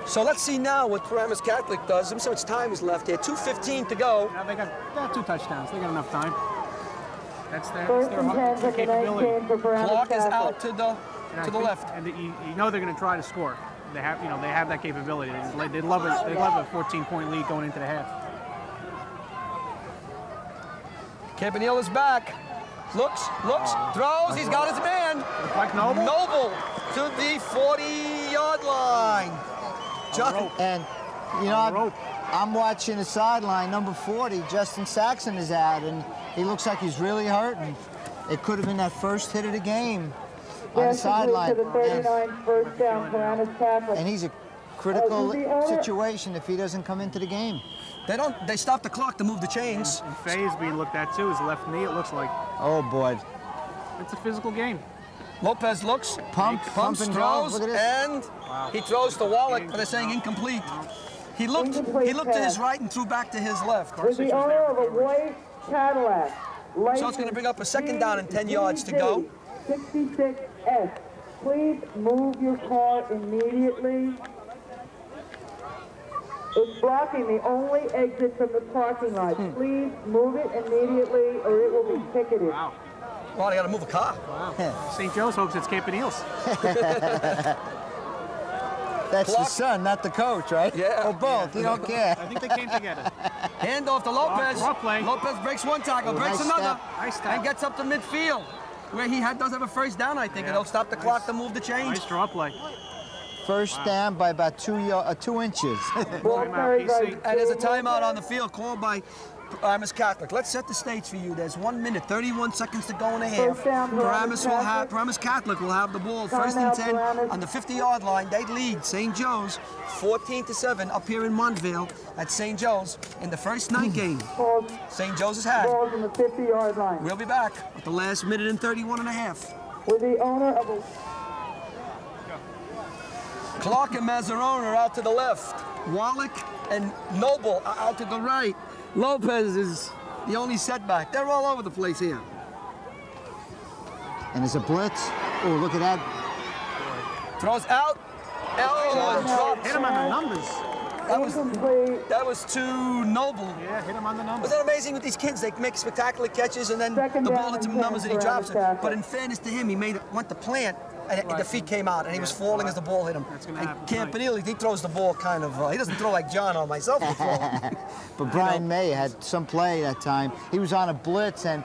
So let's see now what Paramus Catholic does. Let me see how much time is left here. 2:15 to go. Now they got 2 touchdowns. They got enough time. That's their First and 10 at the capability. 19 for Paramus Clock is Catholic. out to the left. And you know they're going to try to score. They have, they have that capability. They love it. They love a 14-point lead going into the half. Campanile is back. Looks, throws. He's got his man. Looks like Noble. Noble to the 40-yard line. John. And, you know, I'm watching the sideline, number 40, Justin Saxon is out, and he looks like he's really hurt, and it could have been that first hit of the game on the sideline. To the 39 first down, Paramus Catholic. And he's a critical situation if he doesn't come into the game. They stop the clock to move the chains. And Faye's being looked at too. His left knee, it looks like. Oh, boy. It's a physical game. Lopez looks, Pumps, throws, Look at this. and he throws to Wallach, but they're saying incomplete. He looked to his right and threw back to his left. With the owner of a white Cadillac. So it's going to bring up a second down and 10 yards to go. 66S. Please move your car immediately. It's blocking the only exit from the parking lot. Please move it immediately or it will be ticketed. Wow. Well, they got to move a car. Wow. St. Joe's hopes it's Campanile's. That's the Clock. son, not the coach, right? Yeah. Or both, you don't care. I think they came together. Hand off to Lopez. Draw play. Lopez breaks one tackle, breaks nice another, step. Nice step. and gets up to midfield, where he does have a first down, I think, and they'll stop the clock to move the chains. Nice draw play. First down by about 2 inches. Timeout, PC. And there's a timeout on the field called by Paramus Catholic. Let's set the stage for you. There's 1 minute, 31 seconds to go in a half. First down, Paramus Catholic will have the ball first and 10 on the 50-yard line. They lead St. Joe's 14-7 up here in Montville at St. Joe's in the first night game. St. Joe's has had. Balls on the 50-yard line. We'll be back at the last minute and 31 and a half. With the owner of a Clark and Mazzarone are out to the left. Wallach and Noble are out to the right. Lopez is the only setback. They're all over the place here. And there's a blitz. Oh, look at that. Throws out. Oh, dropped. Hit him on the numbers. incomplete. That was too Noble. Yeah, hit him on the numbers. Wasn't that amazing with these kids? They make spectacular catches and then the ball hits him numbers and he drops it. But in fairness to him, he went to plant and the feet came out and he was falling as the ball hit him. That's gonna And happen Campanile, he throws the ball kind of, he doesn't throw like John or myself before. But Brian May had some play that time. He was on a blitz and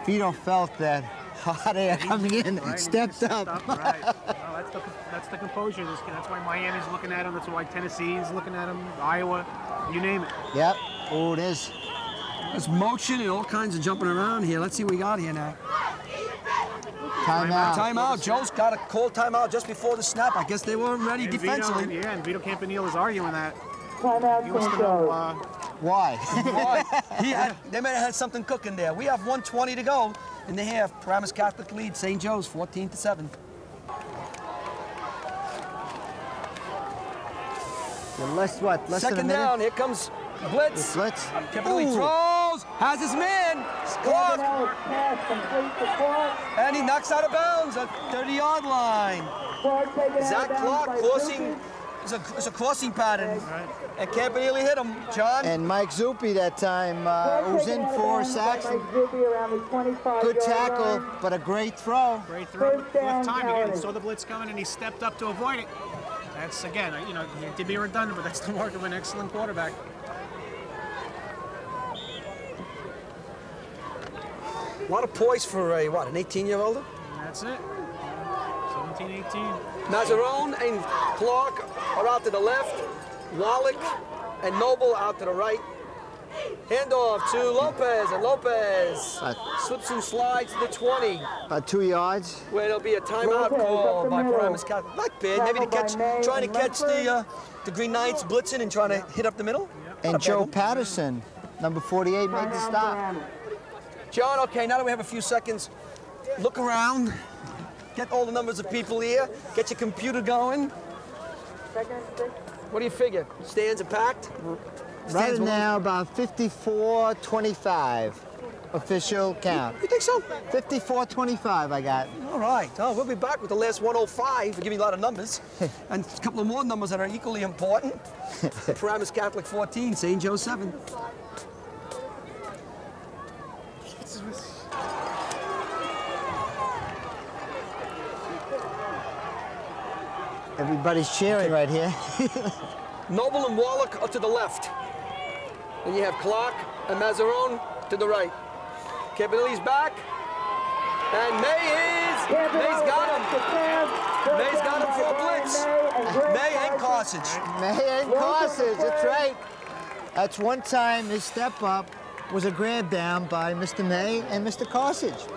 Vito felt that hot air coming in and stepped up. Right. Well, that's the composure of this kid. That's why Miami's looking at him. That's why Tennessee's looking at him. Iowa, you name it. Yep. Oh, it is. There's motion and all kinds of jumping around here. Let's see what we got here now. Timeout. Timeout. Joe's got a cold timeout just before the snap. I guess they weren't ready And defensively. Vito, and Vito Campanile is arguing that. Timeout He wants to St. know, Joe's. Why? Boy, they may have had something cooking there. We have 1:20 to go in the half. Paramus Catholic lead St. Joe's 14-7. Less than a Second minute? down. Here comes blitz. Blitz. Campanile throws. Has his man. Clark. Pass complete to Clark. And he knocks out of bounds at 30-yard line. Clark taken out Zach of bounds Clark by crossing. Zupi. It's a crossing pattern. And Campanile hit him. John. And Mike Zuppi that time Clark was taken in out of for bounds by Saxon. Mike Zupi around the 25-yard Good tackle, line. but a great throw. Great throw. First down, Left time. He Howard. saw the blitz coming and he stepped up to avoid it. That's, again, he did be redundant, but that's the mark of an excellent quarterback. A lot of poise for a, what, an 18-year-old? That's it. 17, 18. Mazzarone and Clark are out to the left. Wallach and Noble out to the right. Handoff to Lopez, and Lopez slips and slides to the 20. About 2 yards. Where there'll be a timeout call by Paramus Catholic. Not bad, maybe to catch, trying to catch the Green Knights blitzing and trying to hit up the middle. And Joe Patterson, number 48, made the stop. John, okay, now that we have a few seconds, look around, get all the numbers of people here, get your computer going. What do you figure? Stands are packed? Right now, about 54-25 official count. You think so? 54-25 I got. All right. Oh, we'll be back with the last 105. We're giving you a lot of numbers. And a couple of more numbers that are equally important. Paramus Catholic 14, St. Joe 7. Everybody's cheering right here. Noble and Wallach are to the left. Then you have Clark and Mazzarone to the right. Campanelli's back. And May's got him. May's got him for a blitz. May and Carthage. May and Carthage, that's right. That's one time his step up was a grab down by Mr. May and Mr. Carthage.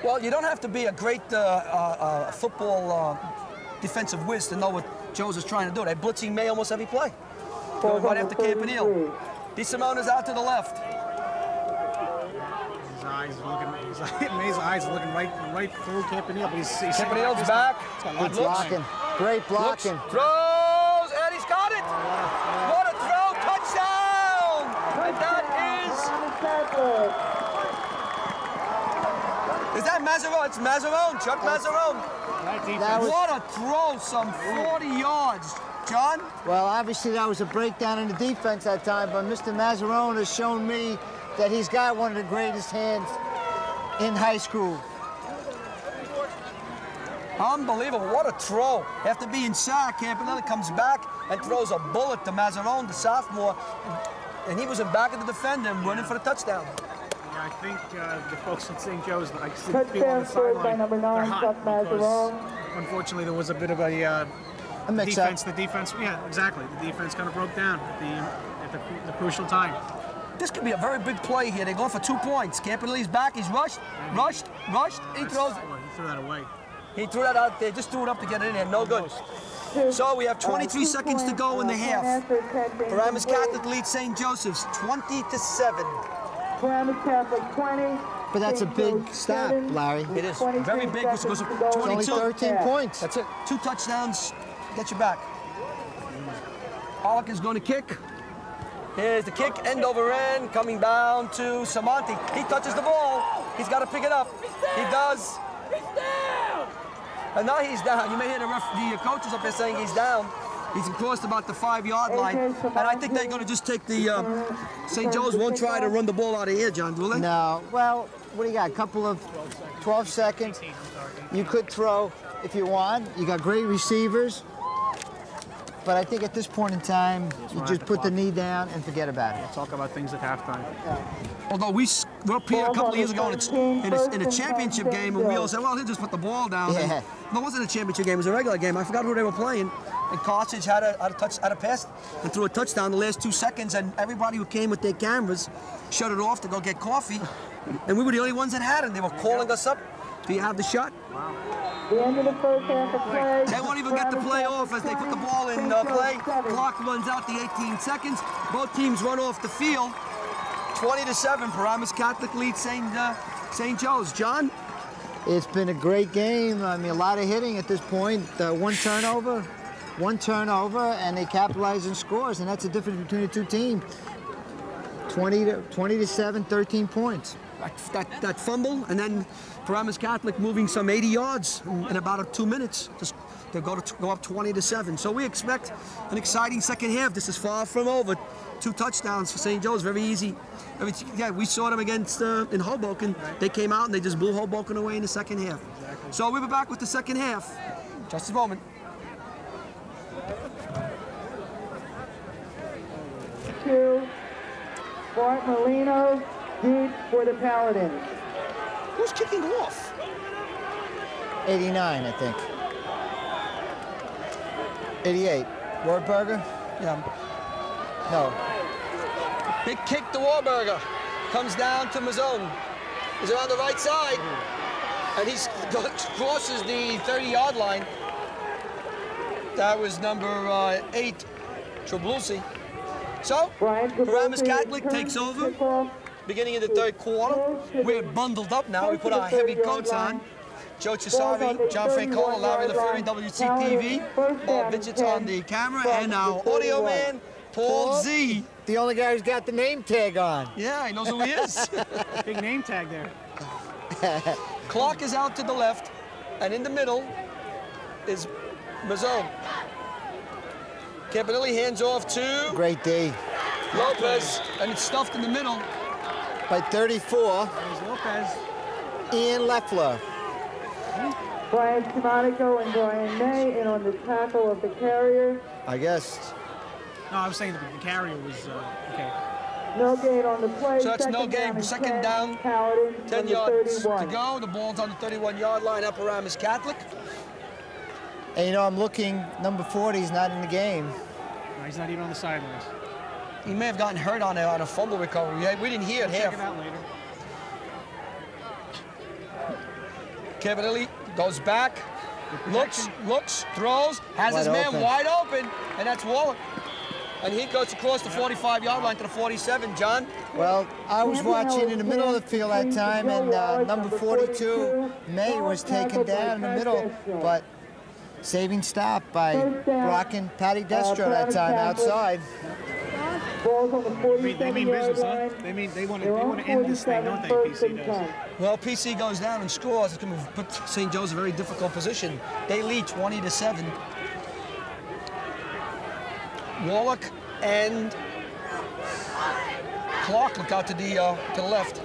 Well, you don't have to be a great football defensive whiz to know what Joe's is trying to do. They're blitzing May almost every play. Going right after Campanile. DeSimone's out to the left. May's eyes are looking right through Campanile, but he's Campanile's back. Good blocking. Great blocking. Looks, throws, and he's got it. What a throw, touchdown! And that is that Mazzarone? It's Mazzarone, Chuck Mazzarone. What a throw, some 40 yards. John? Well, obviously that was a breakdown in the defense that time, but Mr. Mazzarone has shown me that he's got one of the greatest hands in high school. Unbelievable, what a throw. After being sacked, Campanile comes back and throws a bullet to Mazzarone, the sophomore, and he was in back of the defender and running for the touchdown. Yeah, I think the folks at St. Joe's, I see the feel on the sideline, they're hot because unfortunately there was a bit of a defense. The defense, yeah, exactly. The defense kind of broke down at the crucial time. This could be a very big play here. They're going for 2 points. Campanile's back. He's rushed. He throws it. He threw that away. He threw that out there. Just threw it up to get it in there. No good. So we have 23 seconds to go in the half. Paramus Catholic leads St. Joseph's 20-7. Paramus Catholic 20. But that's a big stop, Larry. It is very big. It goes 22. It's only 13 points. That's it. 2 touchdowns. Get you back. Pollock is going to kick. Here's the kick, end over end, coming down to Samonti. He touches the ball. He's got to pick it up. He does. He's down. And now he's down. You may hear the coaches up there saying he's down. He's crossed about the 5-yard line. And I think they're going to just take the St. Joe's won't try to run the ball out of here, John, will they? No. Well, what do you got? A couple of 12 seconds. You could throw if you want. You got great receivers. But I think at this point in time, you just put the knee down and forget about it. We'll talk about things at halftime. Although we were up here a couple of years ago in a championship game, and we all said, well, he'll just put the ball down. Yeah. No, it wasn't a championship game. It was a regular game. I forgot who they were playing. And Carthage had a pass and threw a touchdown the last 2 seconds, and everybody who came with their cameras shut it off to go get coffee. And we were the only ones that had it. They were calling us up. Do you have the shot? Wow. The end of the first half of play. They won't even get the play off as they put the ball in play. Clock runs out the 18 seconds. Both teams run off the field. 20-7. Paramus Catholic leads St. Joe's. John? It's been a great game. I mean, a lot of hitting at this point. One turnover, and they capitalize and scores, and that's the difference between the two teams. 20-7, 13 points. That fumble, and then Paramus Catholic moving some 80 yards in about 2 minutes to go up 20-7. So we expect an exciting second half. This is far from over. 2 touchdowns for St. Joe's, very easy. Yeah, we saw them against in Hoboken. They came out and they just blew Hoboken away in the second half. Exactly. So we'll be back with the second half. Just a moment. 2. Bart Molino, deep for the Paladins. Who's kicking off? 89, I think. 88. Warburger? Yeah. No. Big kick to Warburger. Comes down to Mazzone. He's around the right side. And he crosses the 30-yard line. That was number 8, Trablusi. So, Paramus Catholic takes over. Beginning of the third quarter. We're bundled up now. We put our heavy coats on. Joe Cesari, John Francola, Larry LaFury, WCTV, Bob Vidgets on the camera, and our audio man, Paul Z. The only guy who's got the name tag on. Yeah, he knows who he is. Big name tag there. Clock is out to the left, and in the middle is Mazzone. Campanelli hands off to Great D. Lopez, and it's stuffed in the middle. By 34, There's Lopez. Ian Leffler. Brian Simonico and Brian May in on the tackle of the carrier. I guess. No, I was saying the carrier was okay. No gain on the play. So that's no gain. Second down, 10 yards to go. The ball's on the 31-yard line at Paramus Catholic. And you know, I'm looking, number 40 is not in the game. No, he's not even on the sidelines. He may have gotten hurt on a fumble recovery. We didn't hear it Check half. it out later. Campanelli goes back, looks, throws, has his man wide open, and that's Wallach. And he goes across the 45-yard line to the 47, John. Well, I was watching in the middle of the field that time, and number 42, May, was taken down in the middle, but saving stop by blocking Patty Destro that time outside. They mean business, huh? They want to end this thing, don't they? PC does. Well, PC goes down and scores. It's going to put St. Joe's in a very difficult position. They lead 20-7. Wallach and Clark look out to the left.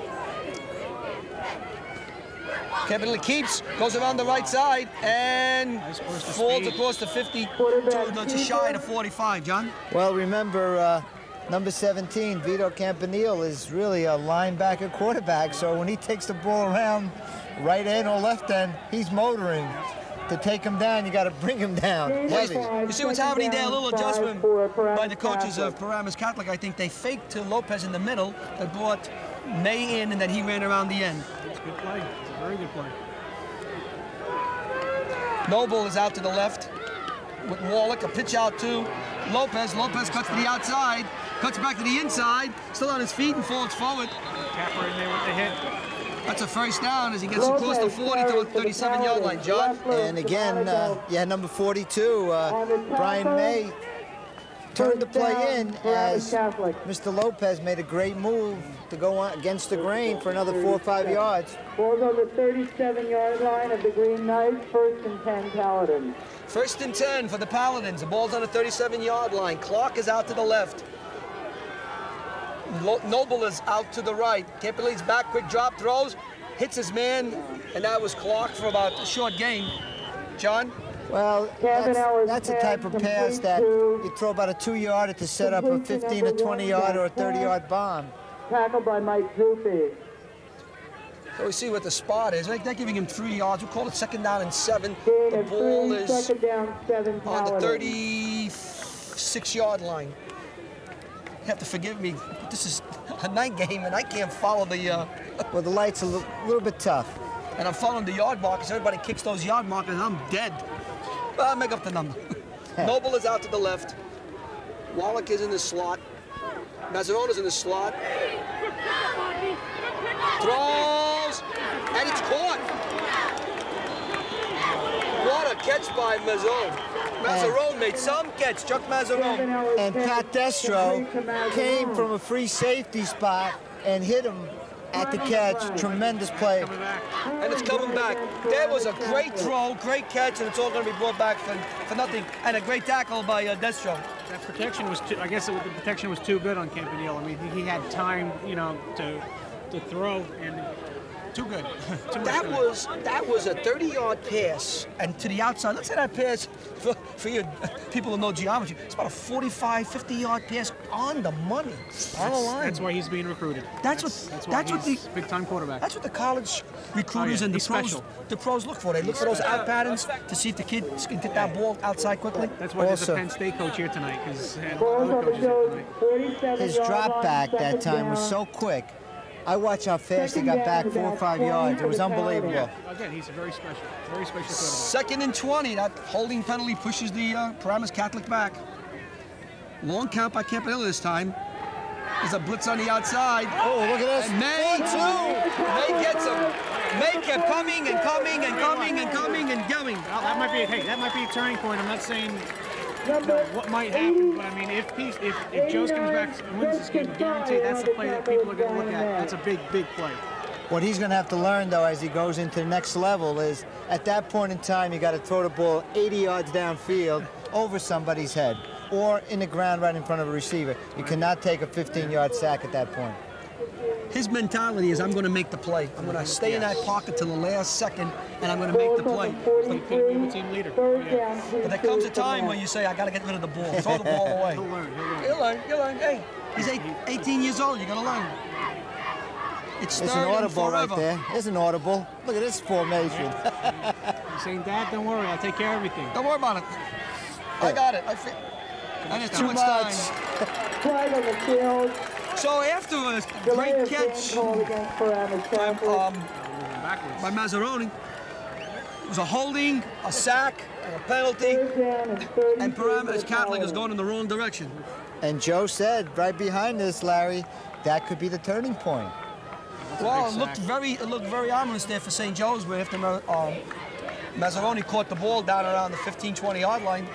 Campanelli keeps, goes around the right side, and falls across the 50 to just shy of 45, John. Well, remember, number 17, Vito Campanile, is really a linebacker quarterback, so when he takes the ball around right end or left end, he's motoring. To take him down, you got to bring him down. Heavy. You see what's happening there? A little adjustment by the coaches of Paramus Catholic. I think they faked to Lopez in the middle. They brought May in, and then he ran around the end. It's a good play. It's a very good play. Noble is out to the left with Wallach. A pitch out to Lopez. Lopez cuts to the outside, cuts back to the inside, still on his feet and falls forward. Capper in there with the hit. That's a first down as he gets across the 40 to the 37-yard line, John. And again, yeah, number 42, Brian May turned the play in as Mr. Lopez made a great move to go on against the grain for another 4 or 5 yards. Ball's on the 37-yard line of the Green Knights, 1st and 10 Paladins. 1st and 10 for the Paladins. The ball's on the 37-yard line. Clark is out to the left. Noble is out to the right. Campanelli's back, quick drop, throws, hits his man, and that was Clark for about a short gain. John? Well, that's a type of pass that you throw about a 2-yarder to set up a 15 or 20-yard or a 30-yard bomb. Tackled by Mike Zupi. So we see what the spot is. They're giving him 3 yards. We'll call it 2nd down and 7. The ball is on the 36-yard line. You have to forgive me. This is a night game, and I can't follow the... Well, the light's a little bit tough. And I'm following the yard markers. Everybody kicks those yard markers, and I'm dead. Well, I'll make up the number. Noble is out to the left. Wallach is in the slot. Mazzarona's in the slot. Throws, and it's caught. What a catch by Mazzone. Mazzarone made some catch, Chuck Mazzarone. And Pat Destro came from a free safety spot and hit him at the catch. Tremendous play. And it's coming back. There was a great throw, great catch, and it's all going to be brought back for nothing. And a great tackle by Destro. That protection was too, I guess the protection was too good on Campanile. I mean, he had time, you know, to throw, and Too good. That was a 30-yard pass, and to the outside. Let's say that pass for you people who know geometry. It's about a 45, 50-yard pass on the money, on the line. That's why he's being recruited. That's what the big-time quarterback. That's what the college recruiters and the pros look for. They look for those out patterns to see if the kid can get that ball outside quickly. That's why there's a Penn State coach here tonight. His drop back that time was so quick. I watched how fast he got back 4 or 5 yards. It was unbelievable. Again, he's a very special quarterback. 2nd and 20. That holding penalty pushes the Paramus Catholic back. Long count by Campanile this time. There's a blitz on the outside. Oh, look at this. And May, too. May gets him. May kept coming and coming and coming and coming and coming. Well, that might be a turning point. I'm not saying what might happen, but I mean, if Jones comes back and wins this game, guaranteed that's the play that people are going to look at. That's a big play. What he's going to have to learn, though, as he goes into the next level is, at that point in time, you got to throw the ball 80 yards downfield over somebody's head or in the ground right in front of a receiver. You cannot take a 15-yard sack at that point. His mentality is, I'm going to make the play. I'm going to stay in that pocket till the last second, and I'm going to make the play. He could be the team leader. But there comes a time when you say, I got to get rid of the ball. Throw the ball away. He'll learn. Hey, he's 18 years old. You're going to learn. It's an audible right there. There's an audible. Look at this formation. He's saying, Dad, don't worry. I'll take care of everything. Don't worry about it. I got it. And it's too much time. Flag on the field. So after a great catch by Mazzaroni, it was a holding, a sack, and a penalty, and Paramus Catholic is going in the wrong direction. And Joe said, right behind this, Larry, that could be the turning point. Well, it looked very ominous there for St. Joe's, but after Mazzaroni caught the ball down around the 15, 20-yard line.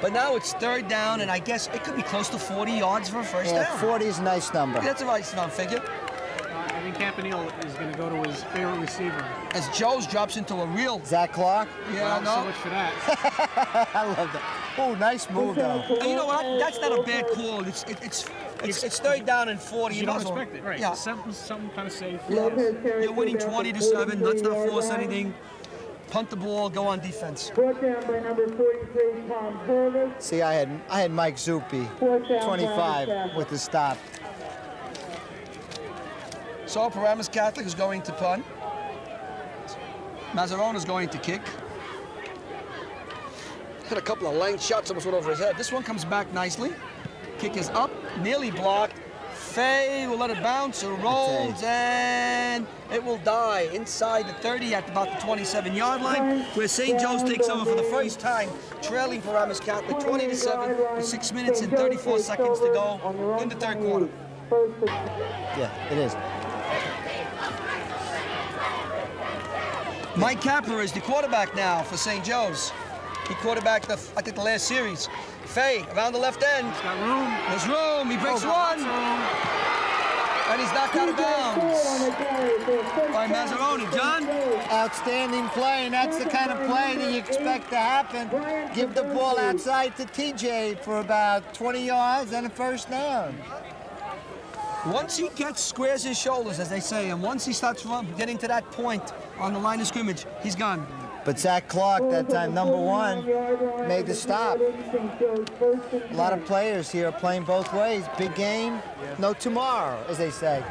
But now it's 3rd down, and I guess it could be close to 40 yards for a first down. 40 is a nice number. That's a nice figure. I think Campanile is going to go to his favorite receiver. As Joe's drops into a real... Zach Clark? Yeah, no. So much for that. I love that. Oh, nice move, though. And you know what? That's not a bad call. It's 3rd down and 40. You don't expect it, right? Yeah. Something kind of safe. You're winning 20-7. Let's not force anything. Punt the ball, go on defense. Brought down by number 43, Tom Purvis. See, I had Mike Zuppi, 25, with the stop. So Paramus Catholic is going to punt. Mazzaroni is going to kick. Hit a couple of length shots, almost went over his head. This one comes back nicely. Kick is up, nearly blocked. Fay will let it bounce, it rolls, and it will die inside the 30 at about the 27-yard line, where St. Joe's takes over for the first time, trailing Paramus Catholic 20-7 with 6 minutes and 34 seconds to go in the 3rd quarter. Yeah, it is. Mike Capper is the quarterback now for St. Joe's. He quarterbacked, I think, the last series. Fay around the left end. He's got room. There's room. He breaks one. And he's knocked out of bounds by Mazzaroni. John? Outstanding play, and that's the kind of play that you expect to happen. Give the ball outside to TJ for about 20 yards and a first down. Once he squares his shoulders, as they say, and once he starts getting to that point on the line of scrimmage, he's gone. But Zach Clark, that time, number 1, made the stop. A lot of players here are playing both ways. Big game, no tomorrow, as they say.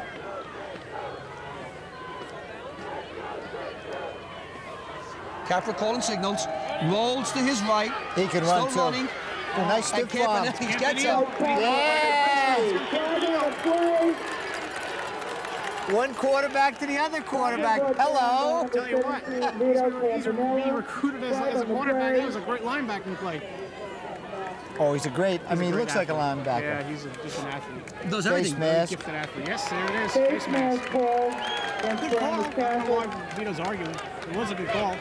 Capper calling signals, rolls to his right. He can run, too. Running. A nice stiff farm. He gets him. Yeah! One quarterback to the other quarterback. Hello. I'll tell you what, he's being recruited as a quarterback. He was a great linebacking play. Oh, he's a great, I mean, he looks like a linebacker. Yeah, he's just an athlete. Does Face everything. mask. Gifted athlete. Yes, there it is. Face mask call. Good call. I don't know why Vito's arguing. It was a good call.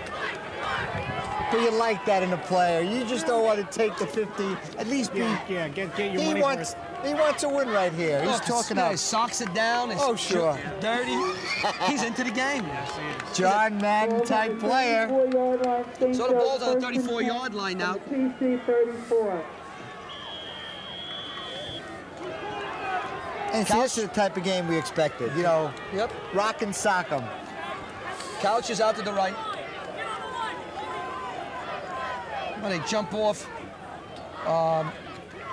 But you like that in a player. You just don't want to take the 50. At least be. Yeah, get your money first. He wants to win right here. He's talking His up. socks it down. Oh, sure. Dirty. He's into the game. Yes, he is. John Madden type player. So the ball's on the 34-yard line now. TC 34. And see, this is the type of game we expected. You know, rock and sock 'em. Couch is out to the right. When they jump off,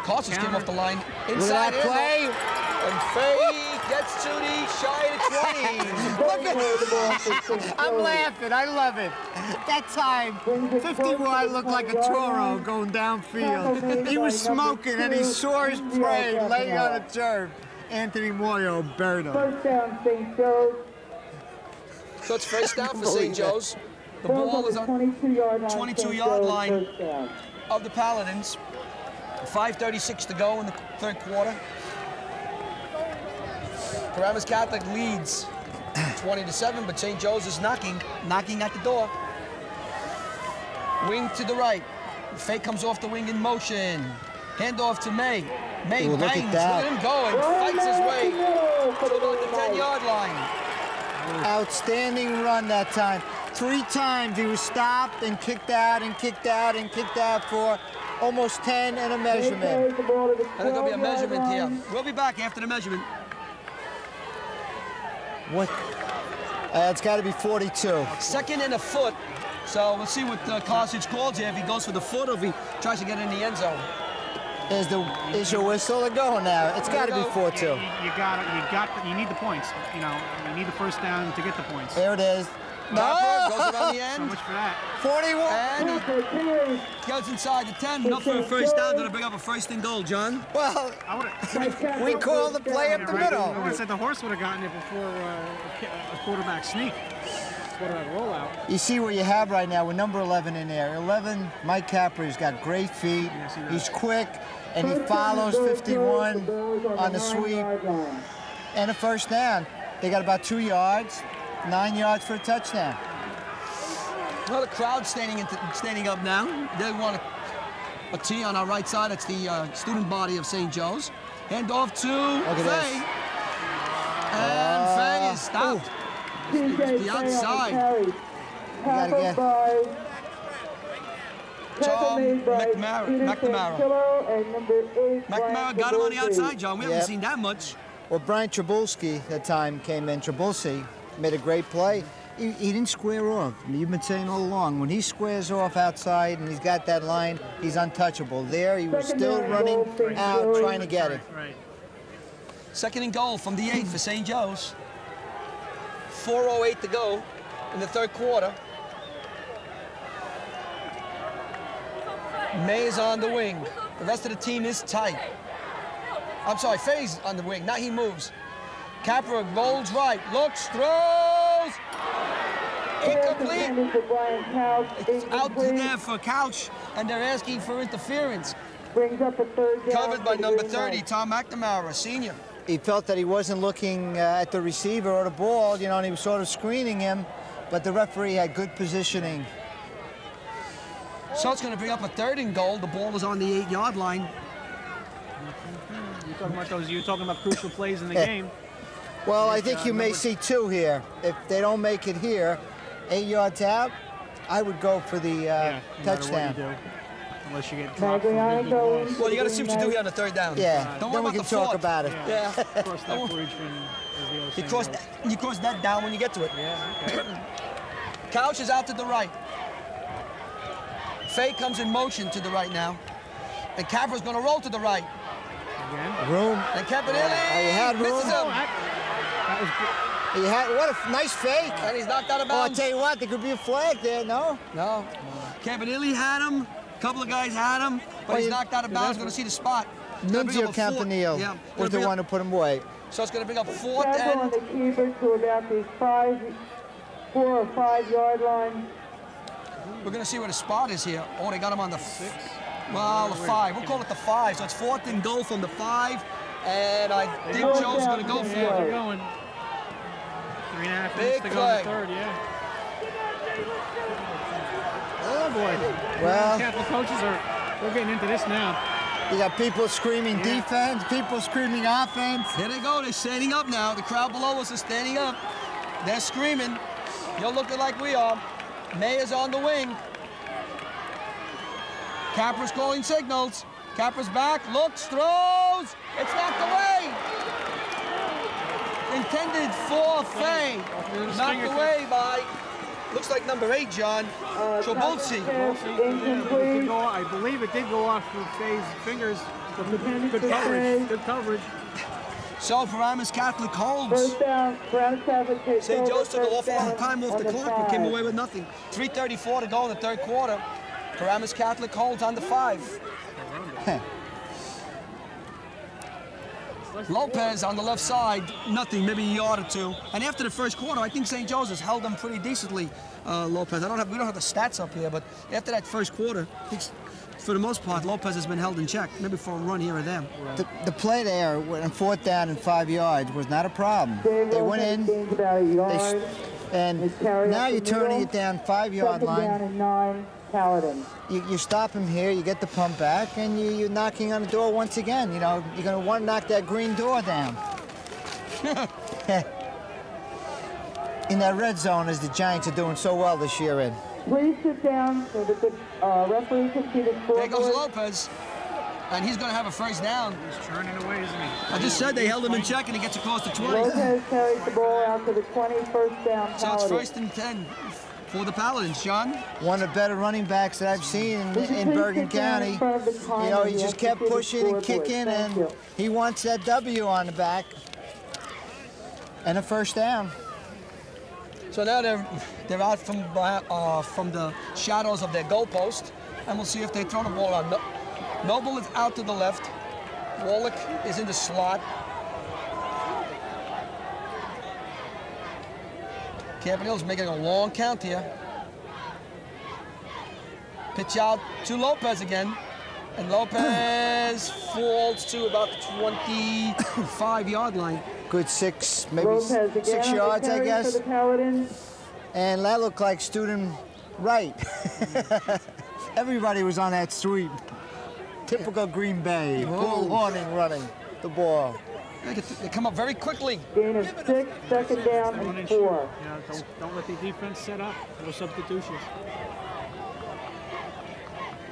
Cautious came off the line. Inside play. And Faye gets to the shy of 20. Look at I'm laughing. I love it. That time, 51 looked like a Toro going downfield. He was smoking and he saw his prey laying on a turf. Anthony Moyo buried him. First down, St. Joe's. So it's first down for St. Joe's. The ball is on 22-yard line of the Paladins. 5:36 to go in the third quarter. Paramus Catholic leads 20-7, but St. Joe's is knocking at the door. Wing to the right. Faye comes off the wing in motion. Handoff to May. May Ooh, bangs. Look at him going. Fights his way to about the 10-yard line. Outstanding run that time. 3 times he was stopped and kicked out and kicked out and kicked out for almost 10 and a measurement. And there's going to be a measurement here. We'll be back after the measurement. What? It's got to be 42. Second and a foot. So we'll see what Carthage calls here. If he goes for the foot or if he tries to get in the end zone. Is your whistle to go now? It's got to be 4-2. You need the points. You know, you need the first down to get the points. There it is. No! Goes around the end. So much for that. 41. And he goes inside the 10. Enough for a first down to bring up a first and goal, John. Well, we call the play up the middle. I would have said the horse would have gotten it before a quarterback sneak. Quarterback rollout. You see what you have right now with number 11 in there. 11, Mike Capra's got great feet. He's quick, and he follows 51 on the sweep. And a first down. They got about 2 yards. 9 yards for a touchdown. Well, the crowd standing up now. They want a T on our right side. That's the student body of St. Joe's. Hand off to Faye. And Faye is stopped. It's the outside. You gotta get Tom McNamara. McNamara got him on the outside, John. We haven't seen that much. Well, Brian Trabulski that time came in. Trabulsi made a great play. He didn't square off. You've been saying all along, when he squares off outside and he's got that line, he's untouchable. There, he was still running out, trying to get it. Right. Second and goal from the 8 for St. Joe's. 4:08 to go in the third quarter. May is on the wing. The rest of the team is tight. I'm sorry, Faye's on the wing. Now he moves. Capra rolls right, looks, throws. Incomplete. It's out there for Couch, and they're asking for interference. Brings up a third down. Covered by number 30, Tom McNamara, senior. He felt that he wasn't looking at the receiver or the ball, you know, and he was sort of screening him, but the referee had good positioning. So it's going to bring up a third and goal. The ball is on the 8-yard line. You're talking about crucial plays in the game. Well, I think you may see 2 here. If they don't make it here, 8 yards out, I would go for the touchdown. Unless you get dropped from a big loss. Well, you got to see what you do here on the third down. Yeah, Don't then worry we about can the talk about it. Yeah. Cross that bridge when You cross that down when you get to it. Yeah, okay. Couch is out to the right. Faye comes in motion to the right now. And Capra's going to roll to the right. Again. Room. And Campanelli you had room. misses him. He had, what a nice fake. And he's knocked out of Oh, I'll bounds. tell you what, there could be a flag there, no? No. Campanelli had him. A couple of guys had him. But he's knocked out of bounds. Going to see the spot. Nunzio Campanile was the one who put him away. So it's going to bring up 4th Tackle on and... the keeper to about the 4 or 5 yard line. We're going to see where the spot is here. Oh, they got him on the 6. Well, the 5. We'll call it the 5. So it's 4th and goal from the 5. And I think Joe's going to go for Yeah, it. they're going. 3.5 Big minutes to go play. in the third, yeah. Oh, boy. Well, Catholic coaches we're getting into this now. you got people screaming defense, people screaming offense. Here they go. They're standing up now. The crowd below us is standing up. They're screaming. You're looking like we are. May is on the wing. Capra's calling signals. Capra's back, looks, throws. It's knocked away. intended for fade. Knocked away by, looks like number 8, John, Trabulsi. I believe it did go off of Faye's fingers. Good coverage. Good coverage. So Paramus Catholic holds. First down, Paramus Catholic takes St. over. Joe's took an First awful lot down of time off the on clock, but came away with nothing. 3:34 to go in the third quarter. Paramus Catholic holds on the 5. Lopez on the left side, nothing, maybe a yard or 2. And after the first quarter, I think St. Joseph's held them pretty decently. Lopez, we don't have the stats up here, but after that first quarter, I think for the most part, Lopez has been held in check, maybe for a run here or there. The play there, when 4th down and 5 yards, was not a problem. They went in, and now you're turning it down 5-yard line. Down and 9, Paladin. You stop him here, you get the pump back, and you're knocking on the door once again. You know, you're going to want to knock that green door down. In that red zone, as the Giants are doing so well this year in. Please sit down so that the referee can see the scoreboard. There goes Lopez, and he's going to have a first down. He's churning away, isn't he? I just said they held him in check, and he gets across the 20. Lopez carries the ball out to the 20, first down. So it's Paladin. 1st and 10 for the Paladins, John. One of the better running backs that I've seen in Bergen County. You know, he just kept pushing and kicking, and he wants that W on the back. And a first down. So now they're out from the shadows of their goalpost, and we'll see if they throw the ball on. Noble is out to the left. Wallach is in the slot. Campanille's making a long count here. Pitch out to Lopez again, and Lopez falls to about the 25-yard line. Good 6, maybe 6 yards, I guess. And that looked like student right. Everybody was on that sweep. Typical Green Bay. Bull Horning running the ball. They come up very quickly. Gain of 6, second down and 4. Yeah, don't let the defense set up. No substitutions.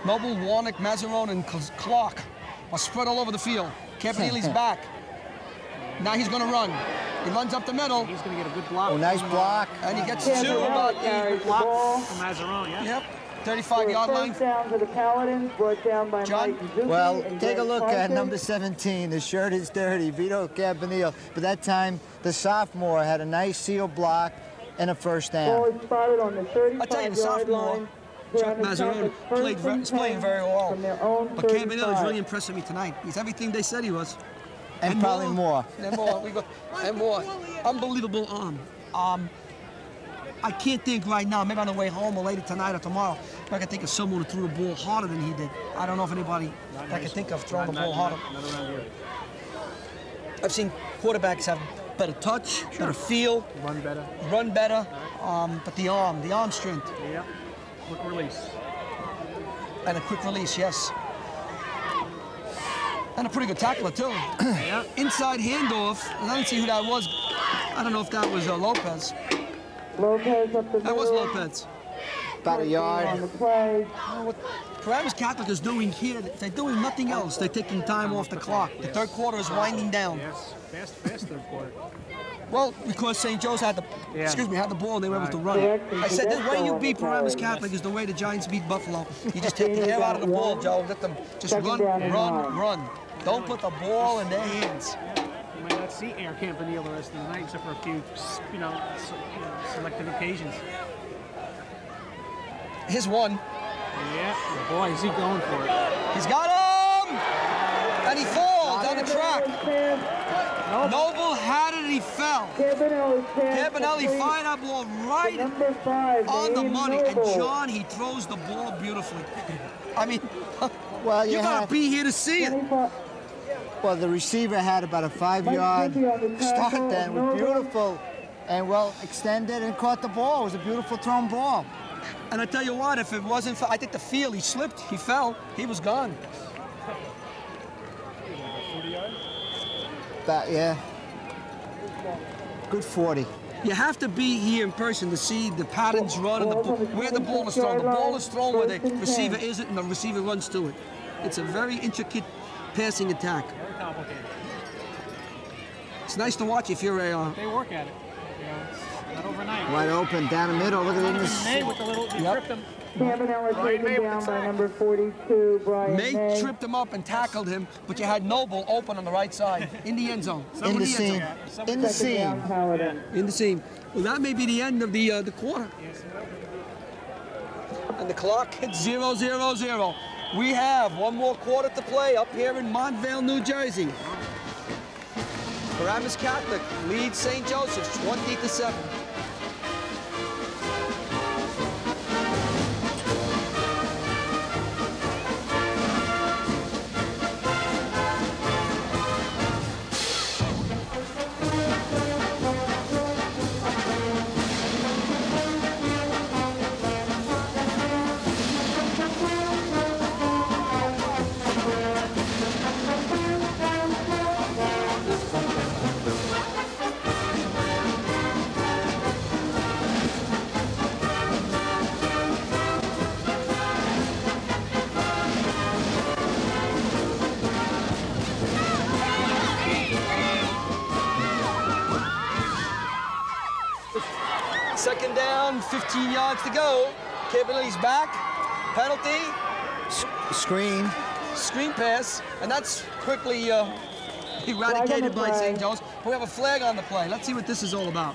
Noble, Warnick, Mazzarone, and Clark are spread all over the field. Campanelli's back. Now he's going to run. He runs up the middle. He's going to get a good block. Oh, nice block. And he gets 2 about the block from Mazzarone, yeah. Yep, 35-yard line. First down to the Paladins, brought down by John? Mike Zucchi. Well, and take a Greg look at Carson. number 17. The shirt is dirty. Vito Campanile. But that time, the sophomore had a nice seal block and a first Ball down. is spotted on the I tell you, the 35-yard sophomore, line. Chuck Mazzarone, is playing very well. From their own But Campanile is 35. really impressing me tonight. He's everything they said he was. And probably more. And more. And more. Unbelievable arm. I can't think right now, maybe on the way home or later tonight or tomorrow, if I can think of someone who threw the ball harder than he did. I don't know if anybody I can think of throwing the ball harder. Not around here. I've seen quarterbacks have better touch, better feel, Run better. but the arm strength. Yeah. Quick release. And a quick release, yes. And a pretty good tackler, too. Yeah. Inside handoff, and I didn't see who that was. I don't know if that was Lopez. Lopez up the middle. That was Lopez. About a On yard. the play. What Paramus Catholic is doing here, they're doing nothing else. They're taking time off the clock. The third quarter is winding down. Yes. Fast third quarter. Well, because St. Joe's had the ball and they were able to run it. I said the way you beat Paramus Catholic is the way the Giants beat Buffalo. You just take the air out of the ball, Joe. Let them just run. Don't put the ball in their hands. You might not see Air Campanile the rest of the night, except for a few, selective occasions. Here's one. Yeah, boy, is he going for it. He's got him! And he falls on the track. Noble had it, he fell. Campanelli fired that ball right on the money. And John, he throws the ball beautifully. I mean, Well, you gotta be here to see it. Well, the receiver had about a 5-yard start then. It was beautiful and well extended and caught the ball. It was a beautiful thrown ball. And I tell you what, if it wasn't for, I think the field, he slipped, he fell, he was gone. Yeah. Good 40. You have to be here in person to see the patterns run and where the ball is thrown. The ball is thrown where the receiver isn't and the receiver runs to it. It's a very intricate passing attack. Very complicated. It's nice to watch if you're a... They work at it. You know, it's not overnight. Wide open, down the middle. Look at this. May with the little, he tripped him. Campanella taken down by number 42, Brian May. Tripped him up and tackled him, but you had Noble open on the right side in the end zone. In the seam. In the seam. In the seam. Well, that may be the end of the quarter. And the clock hits 0-0-0. We have one more quarter to play up here in Montvale, New Jersey. Paramus Catholic leads St. Joseph's 20-7. Second down, 15 yards to go. Campanelli's back. Penalty. Screen. Screen pass. And that's quickly eradicated by St. Joe's. We have a flag on the play. Let's see what this is all about.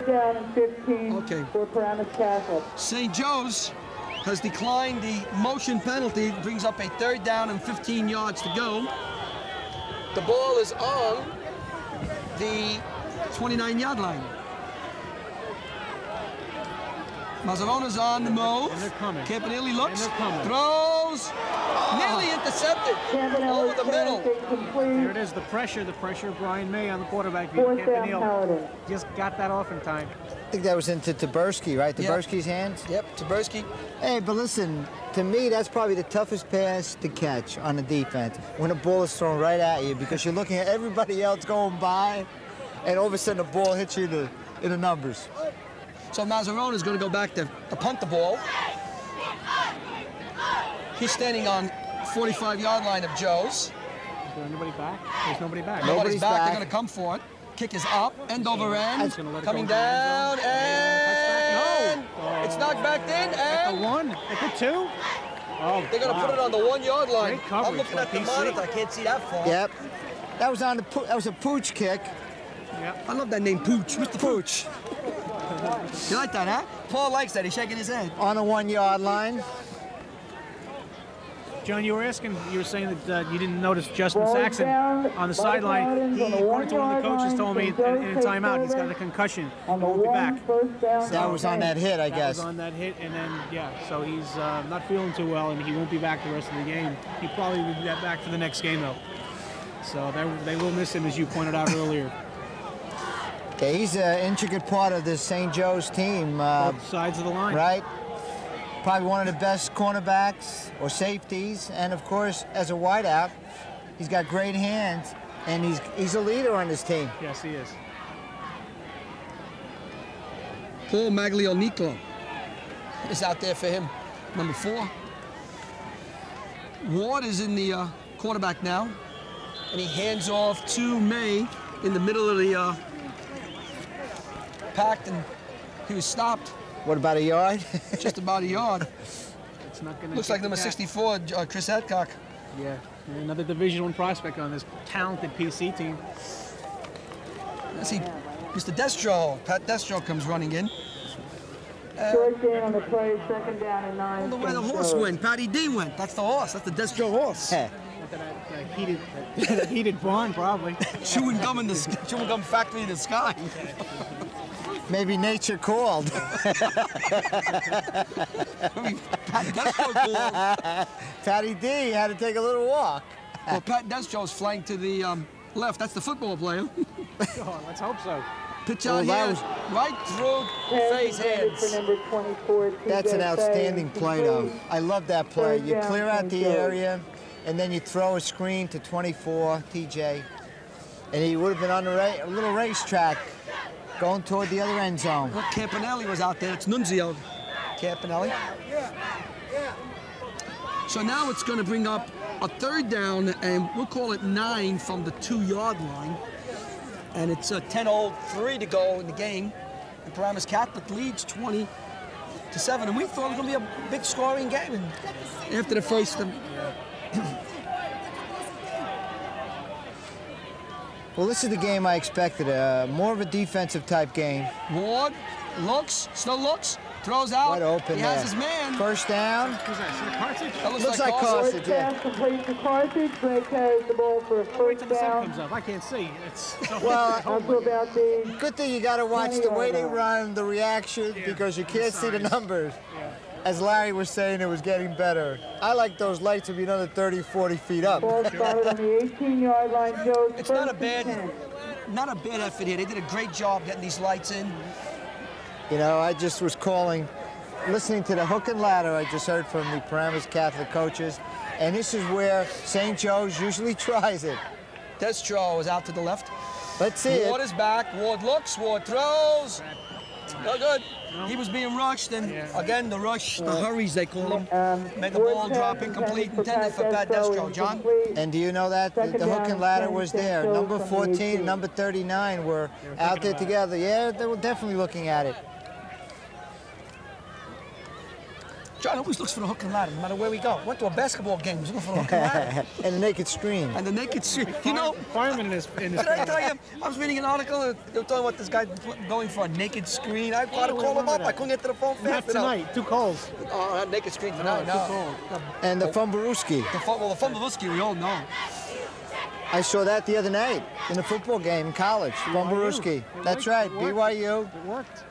Down and 15 for Paramus Catholic. St. Joe's has declined the motion penalty. Brings up a third down and 15 yards to go. The ball is on the 29-yard line. Mazzarona's on the move. And they're coming. Campanelli looks, And they're coming. throws, nearly intercepted over the middle. There it is, the pressure of Brian May on the quarterback. Campanelli just got that off in time. I think that was into Taberski, right? Taberski's hands? Yep, Taberski. Hey, but listen, to me, that's probably the toughest pass to catch on the defense, when the ball is thrown right at you, because you're looking at everybody else going by, and all of a sudden the ball hits you in the numbers. So Mazzarone is going to go back to punt the ball. He's standing on 45-yard line of Joe's. Is there anybody back? There's nobody back. Nobody's back. They're going to come for it. Kick is up, end over end, coming down, and it's knocked back in, and at the 1, at the 2. Oh, they're going to put it on the 1-yard line. Great coverage I'm looking at the by PC. monitor. I can't see that far. Yep. That was a pooch kick. Yep. I love that name, Pooch. Mr. Pooch. You like that, huh? Paul likes that. He's shaking his head. On the 1-yard line. John, you were saying that you didn't notice Justin Saxon on the sideline. He, according to one of the coaches, told me in a timeout he's got a concussion. He won't be back. That was on that hit, I guess. That was on that hit, and then, yeah, so he's not feeling too well, and he won't be back the rest of the game. He probably will be back for the next game, though. So they will miss him, as you pointed out earlier. Okay, he's an intricate part of this St. Joe's team. Both sides of the line. Right. Probably one of the best cornerbacks or safeties, and of course, as a wideout, he's got great hands, and he's a leader on this team. Yes, he is. Paul Maglionico is out there for him, number 4. Ward is in the quarterback now, and he hands off to May in the middle of the pack, and he was stopped. What, about a yard? Just about a yard. It's not gonna Looks like number 64, Chris Adcock. Yeah, another Division I prospect on this talented PC team. Let's see, Mr. Destro, Pat Destro comes running in. Short gain on the play, second down and 9. I wonder where the horse went. Patty D went. That's the horse. That's the Destro horse. That heated barn, probably. Chewing gum factory in the sky. Maybe nature called. Pat Destro called. Patty D had to take a little walk. Well, Pat Destro's flanked to the left. That's the football player. Oh, let's hope so. Pitch out here, right through Faye's hands. That's an outstanding play, though. I love that play. You clear out the area, and then you throw a screen to 24, TJ. And he would have been on a little racetrack going toward the other end zone. Well, Campanelli was out there. It's Nunzio. Campanelli. So now it's going to bring up a 3rd down, and we'll call it 9 from the 2-yard line. And it's a 10:03 to go in the game. And Paramus Catholic leads 20-7. And we thought it was going to be a big scoring game. And after the first... Well, this is the game I expected, more of a defensive type game. Ward still looks, throws out. Wide open he has his man. First down. Who's that? Is that Carthage? That Looks like Carthage, yeah. Pass complete to Carthage. Gray carries the ball for a Wait till first the sun down. comes up. I can't see. It's so Well, Up to about the good thing you got to watch the way they run, the reaction, because you can't see the numbers. As Larry was saying, it was getting better. I like those lights to be another 30, 40 feet up. ball spotted on the 18-yard line. Joe, It's not a bad effort here. They did a great job getting these lights in. You know, I just was listening to the hook and ladder I just heard from the Paramus Catholic coaches, and this is where St. Joe's usually tries it. Destro is out to the left. Let's see Ward it. is back. Ward looks. Ward throws. No good. He was being rushed, and again, the rush, the hurries, they call them. Make a ball drop incomplete, intended for Pat Destro. John? And do you know that the hook and ladder was there? Number 14 and number 39 were out there together. Yeah, they were definitely looking at it. John always looks for the hook and ladder, no matter where we go. Went to a basketball game, he's looking for the hook and ladder. And the naked screen. And the naked street. You know, fireman in this did I tell you, I was reading an article, they were talking about this guy going for a naked screen. I tried to call him up, I couldn't get to the phone fast Not enough. tonight. Too cold. Oh, that naked screen tonight, no. Too cold. And the Fumbaruski. Well, the Fumbaruski, we all know. I saw that the other night in a football game in college. Fumbaruski. That's right, BYU. It worked.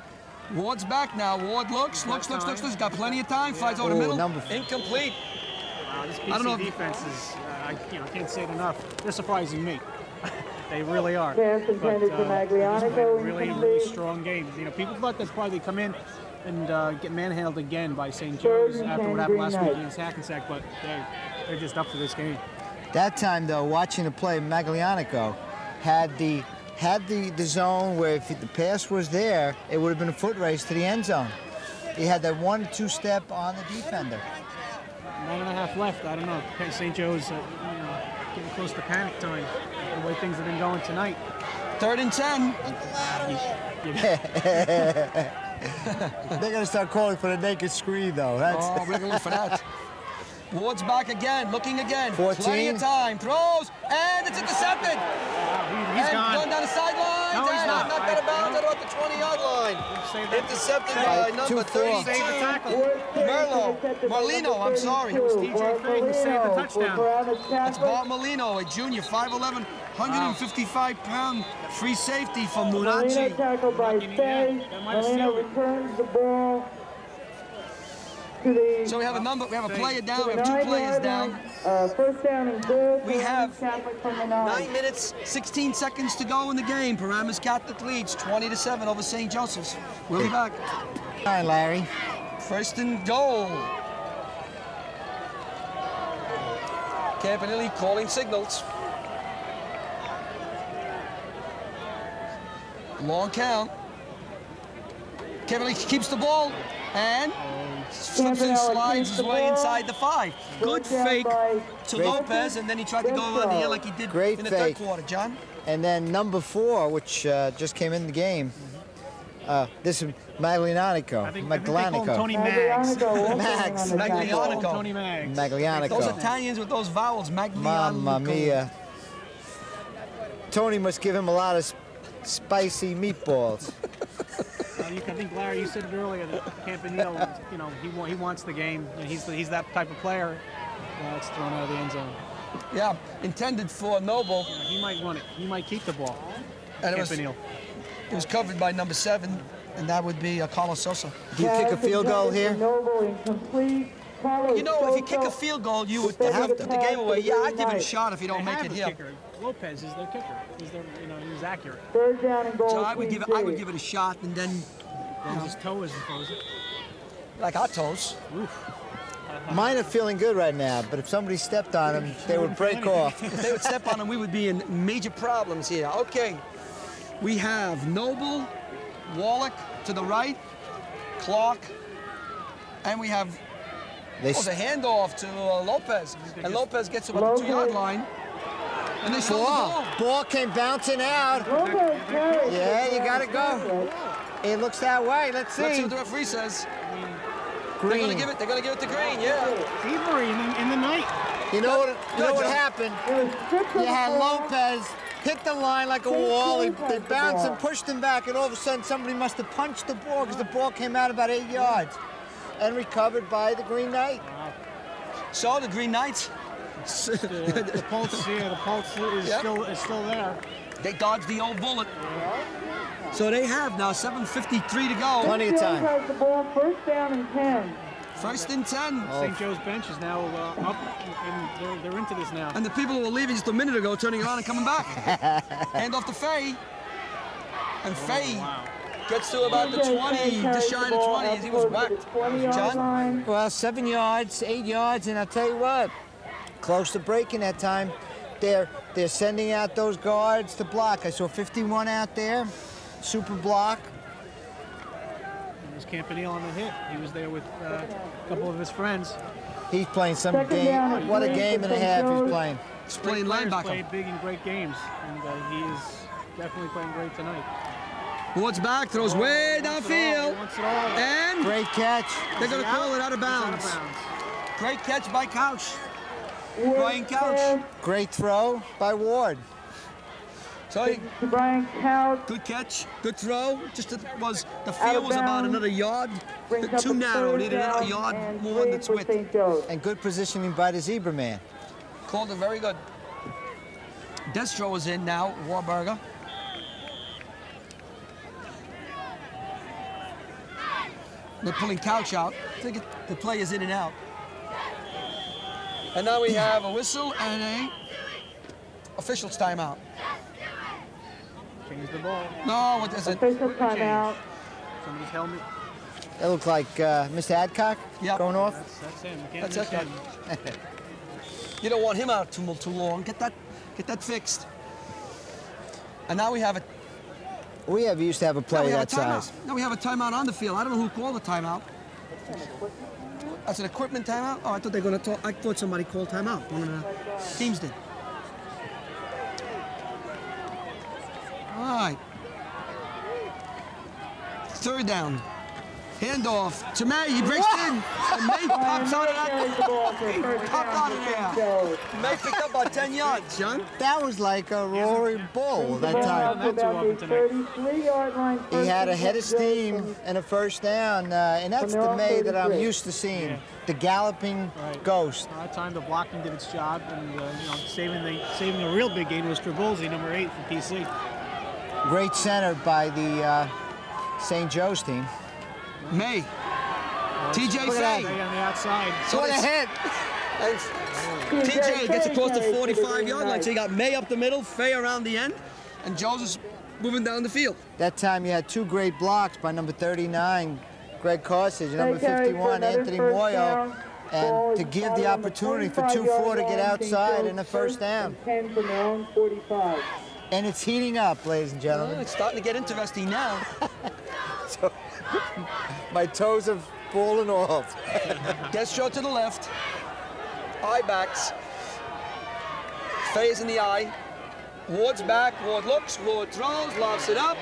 Ward's back now. Ward looks. Got plenty of time. Flies over the middle. Incomplete. Wow, this I don't know PC if- defense is, I can't say it enough. They're surprising me. They really are. Pass intended for They just Maglianico, played really incomplete. strong games. You know, people thought they'd probably come in and get manhandled again by St. Joe's after what happened last week against Hackensack, but they're just up for this game. That time, though, watching the play, Maglianico had the zone where if the pass was there, it would have been a foot race to the end zone. He had that 1-2 step on the defender. 9.5 left. I don't know. St. Joe's, getting close to panic time. The way things have been going tonight. 3rd and 10. They're going to start calling for the naked screen, though. Oh, we're going to look for that. Ward's back again, looking again. 14. Plenty of time. Throws, and it's intercepted. He's and gone. Going down the sidelines. No, he's and not. knocked out of bounds at about the 20-yard line. Intercepted by number 32. Save the tackle. Marlino, I'm sorry. It was TJ Fay who saved the touchdown. It's Bart Molino, a junior, 5'11", 155-pound free safety from Molino Murachi. tackled by Fay. that might have Molino sealed it. returns the ball to the So we have a player down, we have 2 players down. First down and goal. We have Catholic from the 9. 9 minutes, 16 seconds to go in the game. Paramus Catholic leads 20-7 over St. Joseph's. We'll be back. Hi, Larry. 1st and goal. Campanelli calling signals. Long count. Campanelli keeps the ball and slips and slides his way inside the 5. Good fake to Lopez, and then he tried to go around the hill like he did Great in the fake. 3rd quarter. John? And then number 4, which just came in the game. This is Maglianico. I think they call him Tony Maglianico. Mags. Maglianico. Tony Mags. Maglianico. Those Italians with those vowels, Maglianico. Mamma mia. Tony must give him a lot of spicy meatballs. I think, Larry, you said it earlier that Campanile, he wants the game. And he's that type of player. It's thrown out of the end zone. Yeah, intended for Noble. He might want it. He might keep the ball. And Campanile. it was covered by number 7, and that would be Carlos Sosa. Do you kick a field goal here? You know, if you kick a field goal, you would have to put the game away. Yeah, I'd give it a shot if you don't make it here. Kicker. Lopez is their kicker. He's accurate. 3rd down and goal. So I would give it a shot, and then His toe isn't frozen. like our toes. Mine are feeling good right now, but if somebody stepped on them, they would break off. If they would step on them, we would be in major problems here. Okay, we have Noble, Wallach to the right, Clark, and we have There's a handoff to Lopez, and Lopez gets to about the 2-yard line. And they stole the ball. Ball came bouncing out. Yeah, you got to go. It looks that way. Let's see. Let's see what the referee says. Green. They're gonna give it to Green, yeah. Thievery in the night. You know what happened? You had Lopez hit the line like a wall. They bounced and pushed him back, and all of a sudden somebody must have punched the ball because the ball came out about 8 yards and recovered by the Green Knight. So the Green Knights. The pulse is still there. They dodged the old bullet. So they have now 7:53 to go. Plenty of time. Has the ball, first down and 10. First and 10. St. Joe's bench is now up, and they're into this now. And the people who were leaving just a minute ago turning around and coming back. Hand off to Fay. And Fay gets to about the 20, just shy of the 20 as he was whacked. John? Well, 7 yards, 8 yards, and I'll tell you what, close to breaking that time. They're sending out those guards to block. I saw 51 out there, super block. It was Campanile on the hit. He was there with a couple of his friends. He's playing some game. What a game and a half he's playing. He's playing linebacker. Played big in great games, and he is definitely playing great tonight. Woods back, throws way downfield. And great catch. They're going to call it out of bounds. Great catch by Couch. Brian Couch. Great throw by Ward. So Brian Couch. Good catch, good throw. Just the field was about another yard. Too narrow, needed a yard more than its width. And good positioning by the zebra man. Called it very good. Destro is in now, Warburger. They're pulling Couch out. I think the play is in and out. And now we have a whistle and a official's timeout. Change the ball. No, what is it? Official timeout. Somebody's helmet. That looked like Mr. Adcock going off. That's him. That's him. You don't want him out too long. Get that fixed. And now we have a. We used to have a play that size. Now we have a timeout on the field. I don't know who called the timeout. That's an equipment timeout? Oh, I thought they were going to talk. I thought somebody called timeout. One of the teams did. All right. Third down. Handoff to May. He breaks in. And May pops out of that. Popped out of there. May picked up about 10 yards, John. That was like a roaring bull that time. He had a head of steam and a first down. And that's the May that I'm used to seeing. Yeah. The galloping ghost. That time the blocking did its job, and saving a real big gain was Trabulsi, number 8 for PC. Great center by the St. Joe's team. May. TJ Fay. On the outside. So what a hit. TJ gets across the 45-yard line. So you got May up the middle, Fay around the end, and Jones is moving down the field. That time you had 2 great blocks by number 39, Greg Carthage, and number 51, Anthony Moyo, and to give the opportunity for 2-4 to get outside and a first down. 10 from their own 45. And it's heating up, ladies and gentlemen. Well, it's starting to get interesting now. So, my toes are falling off. Destro to the left. Eye backs. Fay's in the eye. Ward's back. Ward looks. Ward throws. Lofts it up.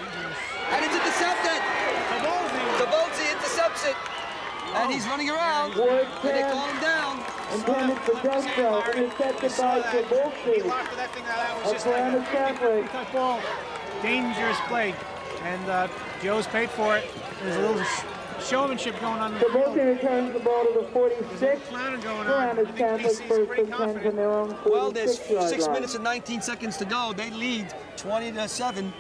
And it's intercepted. Trabulsi intercepts it. And he's running around. And they call him down. Intended for Destro. Intercepted by Trabulsi. He locked that thing out. That was just like a cut ball. Dangerous play. And Joe's paid for it. There's a little showmanship going on in the field. Trabulsi returns the ball to the 46. Clowning going on. Paramus Catholic first and 10 from their own 46. Well, there's 6 minutes and 19 seconds to go. They lead 20-7.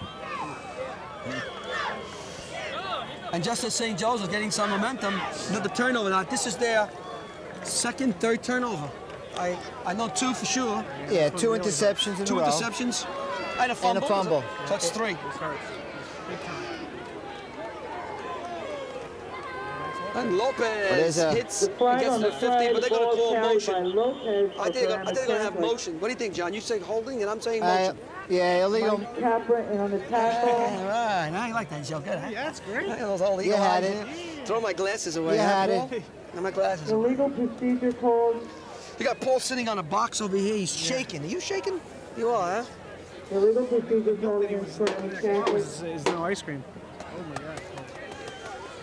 And just as St. Joe's is getting some momentum, another turnover. Now, this is their second, third turnover. I know 2 for sure. Yeah, 2 interceptions in a row. 2 interceptions and a fumble. And a fumble. So that's 3. And Lopez hits, he gets to the 50, but they're going to call motion. I think they're going to have motion. What do you think, John? You say holding, and I'm saying motion. Yeah, illegal. Capra and on the tackle. Right, now you like that joke, huh? Yeah, that's great. Those old you had it. Throw my glasses away. You had Paul? it. And my glasses. Illegal procedure called. You got Paul sitting on a box over here. He's shaking. Are you shaking? You are, huh? Illegal procedure called against Paramus Catholic. Is no ice cream. Oh my God.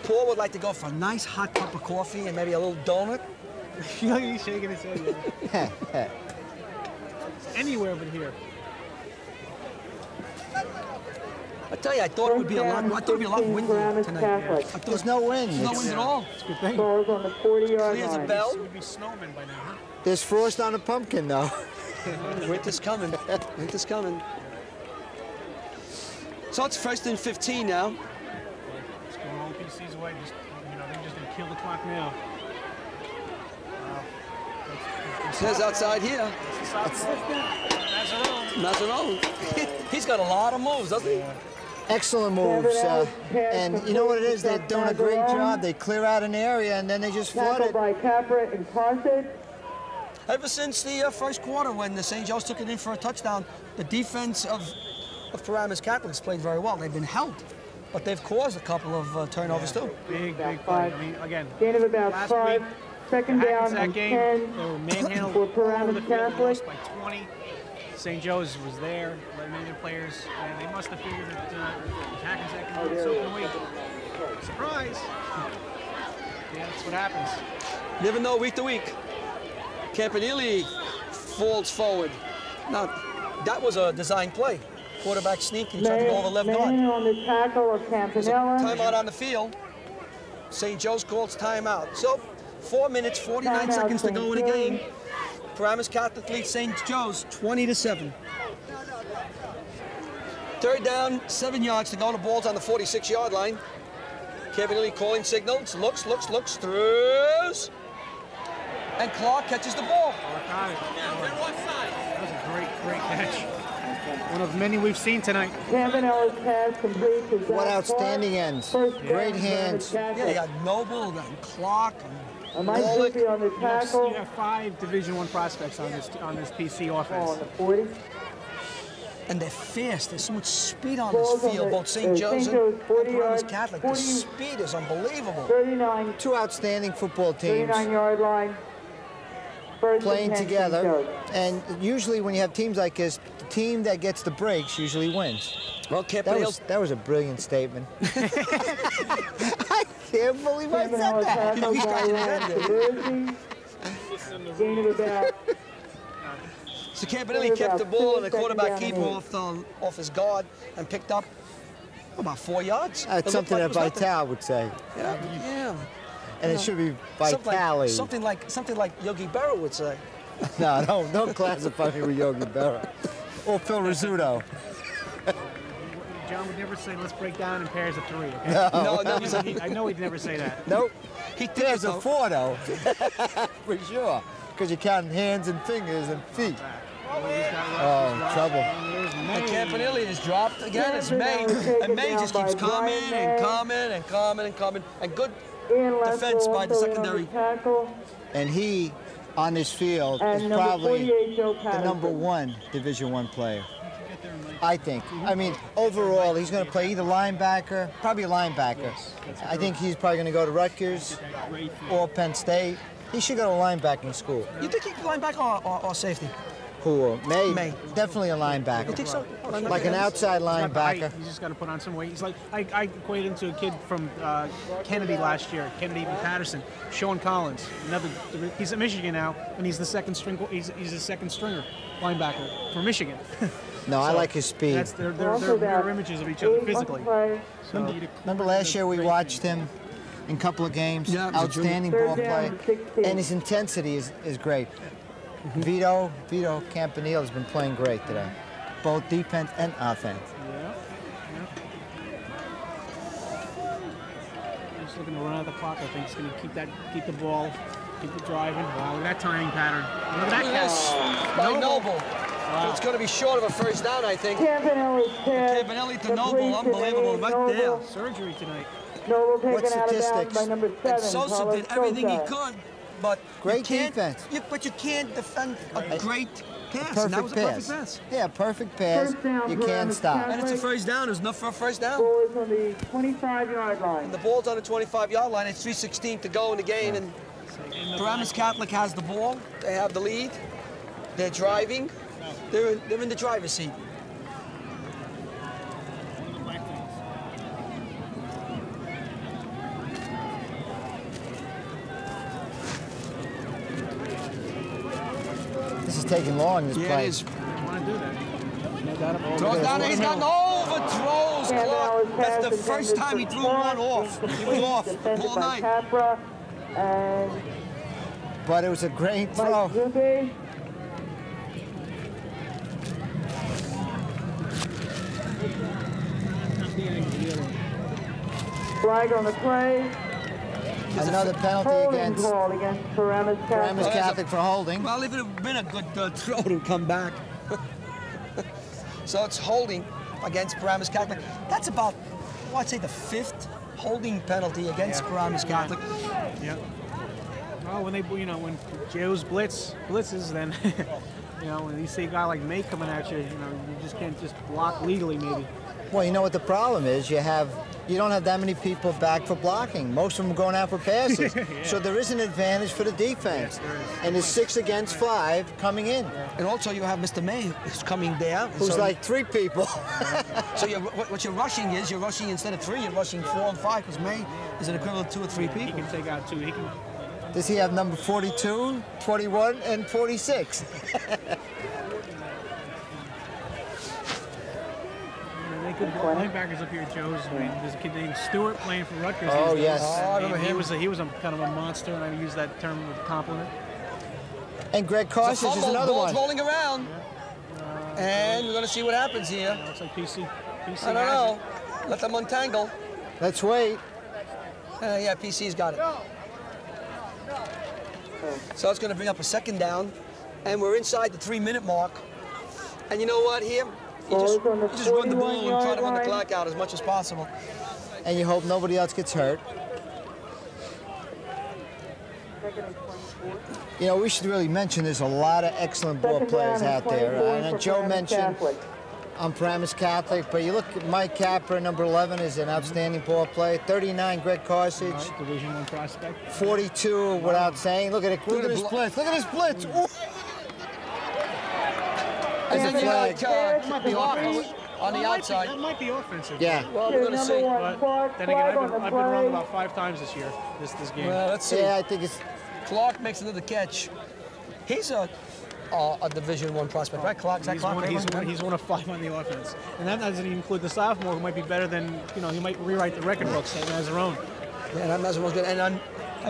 Paul would like to go for a nice hot cup of coffee and maybe a little donut. He's shaking his head. Anywhere but here. I tell you, I thought it would be a lot. I thought it would be a lot windy tonight. There's no wind. There's no wind at all. It's a good thing. Balls on the 40-yard Clear as a line. bell. It would be snowmen by now, huh? There's frost on the pumpkin, though. Winter's coming. Winter's coming. So it's 1st and 15 now. Just going all the PCs away. Just, you know, they're just going to kill the clock now. Says outside here. Mazzarone. He's got a lot of moves, doesn't he? Excellent moves. And you know what it is? They're doing a great job. They clear out an area, and then they just flood Tackled it. by Capra and Carthage. Ever since the first quarter, when the St. Joe's took it in for a touchdown, the defense of Paramus Catholics played very well. They've been helped, but they've caused a couple of turnovers too. Big play. I mean, again, Gain of about last 5. week, Second down that and game, 10 they were manhandled for all over Paramus the field, Catholic. lost by 20. St. Joe's was there, led many of their players, and they must have figured that Hackensack can do it so can we. Surprise! Yeah, that's what happens. Never know week to week. Campanile falls forward. Now, that was a design play. Quarterback sneak, he tried to go over left guard. Man on the tackle of Campanella. Timeout on the field. St. Joe's calls timeout. So, 4 minutes, 49 Timeout, seconds to St. go in the Joe's. game. Paramus Catholic leads St. Joe's 20-7. Third down, 7 yards to go. The ball's on the 46-yard line. Campanile calling signals. Looks, throws. And Clark catches the ball. Got it. That was a great catch. One of many we've seen tonight. Campanella's pass complete to Zach What outstanding ends. First down, Great hands. Paramus Yeah, they Catholic. got Noble and Clark and A nice Bullock. rookie on the tackle. You have 5 Division I prospects on this PC Oh, offense. on the 40. And they're fast. There's so much speed on Balls this on field, the- both St. Joe's St. and Joe's 40 Paramus yards, Catholic. 40 The speed is unbelievable. 39, Two outstanding football teams 39-yard line. First playing and 10, together. St. Joe's. And usually when you have teams like this, the team that gets the breaks usually wins. Well, Campanile That was a brilliant statement. I can't believe I said Campanella that. tackles he's by got it Lance in Tabersi. Gain of about So Campanile kept the ball and the quarterback keeper off his guard and picked up about 4 yards. That's It something looked that like it was nothing. Vital would say. Yeah. And it should be Vitali. Something like Yogi Berra would say. No, don't classify me with Yogi Berra. Or Phil Rizzuto. John would never say, let's break down in pairs of 3. Okay? No, I know he'd never say that. Nope. he did There's it, a though. 4, though. For sure. Because you're counting hands and fingers and feet. Oh, trouble. And Campanile is dropped again. It's May. And May just keeps coming and coming. And good Ian Lester defense by the also in on secondary. tackle. And he, on this field, And is number probably 48, Joe the Patterson. number 1 Division I player. I think. I mean, overall, he's going to play either linebacker, probably a linebacker. I think he's probably going to go to Rutgers or Penn State. He should go to linebacking school. You think he can linebacker or safety? Who? May. May. Definitely a linebacker. You think so? Like an outside linebacker. He's just got to put on some weight. He's like, I equate him to a kid from Kennedy last year, Kennedy and Patterson, Sean Collins. He's at Michigan now, and he's the second string. He's a second stringer linebacker for Michigan. No, I like his speed. They're mirror images of each other physically. Remember last year we watched him in a couple of games? Yeah, it was a Outstanding Third ball play. down, 16. And his intensity is great. Vito Campanile has been playing great today. Both defense and offense. Yeah. Just looking to run out the clock. I think he's going to keep the ball, keep it driving. Wow, look at that timing pattern. Look at that Yes, by Noble. Wow. It's going to be short of a first down, I think. Campanella's pass. Campanile to Noble, unbelievable, right there. Noble. surgery tonight. Noble taken What out of bounds statistics? by number 7. And Sosa Carlos did everything he Sosa. could but Great defense. But you can't defend a great pass. And that was Perfect a perfect pass. Yeah, perfect pass. First down You for can't Mr. stop. And it's a first down. There's enough for a first down. Ball is on the 25-yard line. And the ball's on the 25-yard line. It's 3:16 to go in the game. And Paramus Catholic has the ball. They have the lead. They're driving. They're in the driver's seat. This is taking long, this Yeah, play. it is. You want to do that. No doubt about it. Throws down. He's got overthrows. Yeah, Clark. now That's his the pass first time he intended threw for one Clark. off. He was off Defended all by night. Capra and But it was a great throw. Mike Zuge. Flag on the play. Another penalty Holding against call against Paramus Paramus Catholic. Catholic for holding. Well, if it had been a good throw to come back. So it's holding against Paramus Catholic. That's about, well, I'd say the 5th holding penalty against Paramus Catholic. Yeah. Well, when when Joe's blitzes, then when you see a guy like May coming at you, you just can't just block legally maybe. Well, you know what the problem is? You don't have that many people back for blocking. Most of them are going out for passes. Yeah. So there is an advantage for the defense. Yes, there is. And it's 6 against 5 coming in. And also you have Mr. May who's coming there. Who's So- like 3 people. So what you're rushing is, you're rushing instead of 3, you're rushing 4 and 5, because May is an equivalent of 2 or 3 He people. can take out 2. He can. Does he have number 42, 21, and 46? They could linebackers up here at Joe's. I mean, there's a kid named Stewart playing for Rutgers. Oh, these days. yes. Oh, I remember He him. was a kind of a monster, and I use that term with a compliment. And Greg It's a Carson is fumble, another ball's one. rolling around. And we're going to see what happens here. Looks like PC. PC I don't know. Let them untangle. Let's wait. Yeah, PC's got it. So it's going to bring up a 2nd down, and we're inside the 3-minute mark. And you know what? Here, you just run the ball and try to run the clock out as much as possible. And you hope nobody else gets hurt. We should really mention there's a lot of excellent ball players out there. And Joe mentioned on Paramus Catholic, but you look at Mike Capra, number 11, is an outstanding ball player. 39, Greg Carson. Right, Division I prospect. 42, without saying. Look at it. Look at his blitz. Look at his blitz. Ooh. There's a flag. Might be on the outside. That might be offensive. Yeah. Well, we're going to see. But then again, I've been wrong about 5 times this year. This game. Well, let's see. Yeah, I think it's. Clark makes another catch. He's a Division I prospect, right? Clark, is that Clark? He's one of 5 on the offense, and that doesn't even include the sophomore, who might be better than he might rewrite the record books as Mazzarone. Yeah, that Mazarone's good. And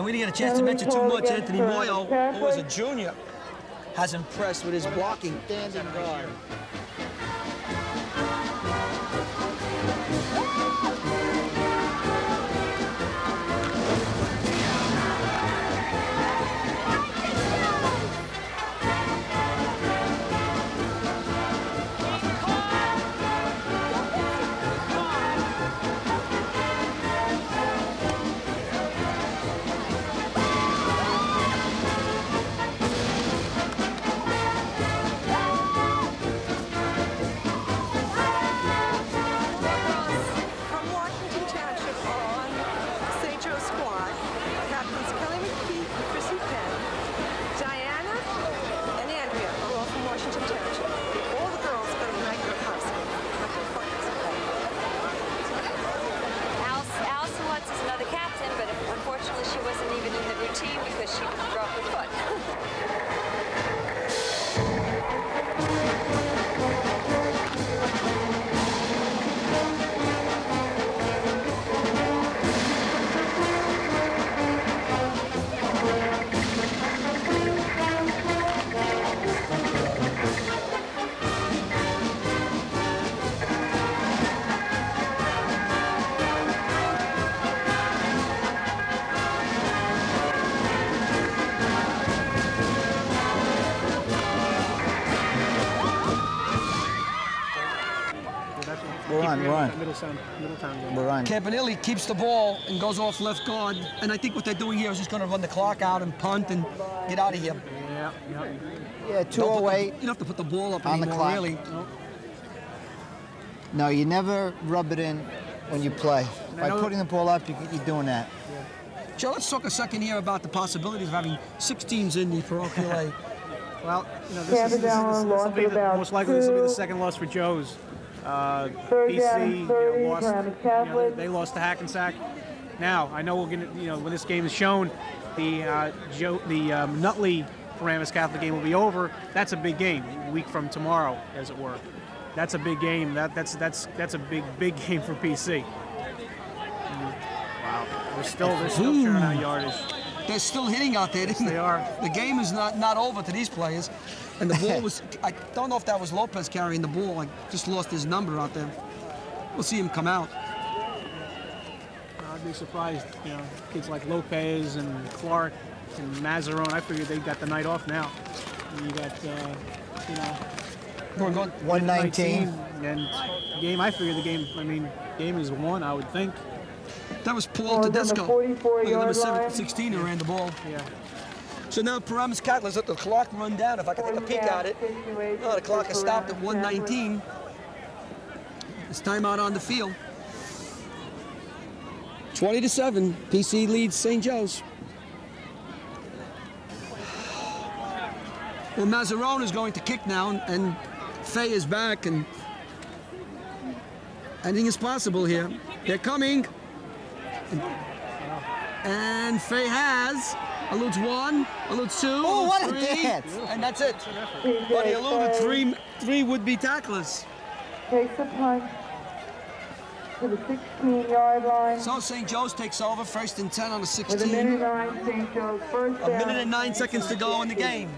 we didn't get a chance to mention too much. Anthony Moyo, who was a junior, has impressed with his blocking. Standing guard. Middletown game. We're on. Campanile keeps the ball and goes off left guard. And I think what they're doing here is just going to run the clock out and punt and get out of here. Yeah, 2:08. You don't have to put the ball up on the anymore, clock. really. No, you never rub it in when you play. By putting the ball up, you're doing that. Joe, let's talk a second here about the possibilities of having 6 teams in the parochial A. Well, you know, this will be most likely this will be the second loss for Joe's. PC lost. They lost to Hackensack. Now I know we're gonna, when this game is shown, the Nutley Paramus Catholic game will be over. That's a big game, a week from tomorrow, as it were. That's a big game. That's a big game for PC. Wow, they're still churning out yardage. They're still hitting out there. Yes, they are. The game is not over to these players. And the ball was, I don't know if that was Lopez carrying the ball. I just lost his number out there. We'll see him come out. I'd be surprised, kids like Lopez and Clark and Mazzarone. I figured they got the night off now. And you got, 119. And game, I figured the game, game is won, I would think. That was Paul Tedesco, number 16, who ran the ball. Yeah. So now Paramus Catholic, let the clock run down. If I can take a peek at it, the clock has stopped at 1:19. It's timeout on the field. 20-7, PC leads St. Joe's. Well, Mazzarone is going to kick now, and Fay is back, and anything is possible here. They're coming. And Fay has, eludes 1, eludes 2, Oh, what a 3, dance. and that's it. But he eluded three would-be tacklers. Takes the punt to the 16-yard line. So St. Joe's takes over, 1st and 10 on the 16. With a minute 9, St. Joe's first down. A minute and 9 seconds to go in the game.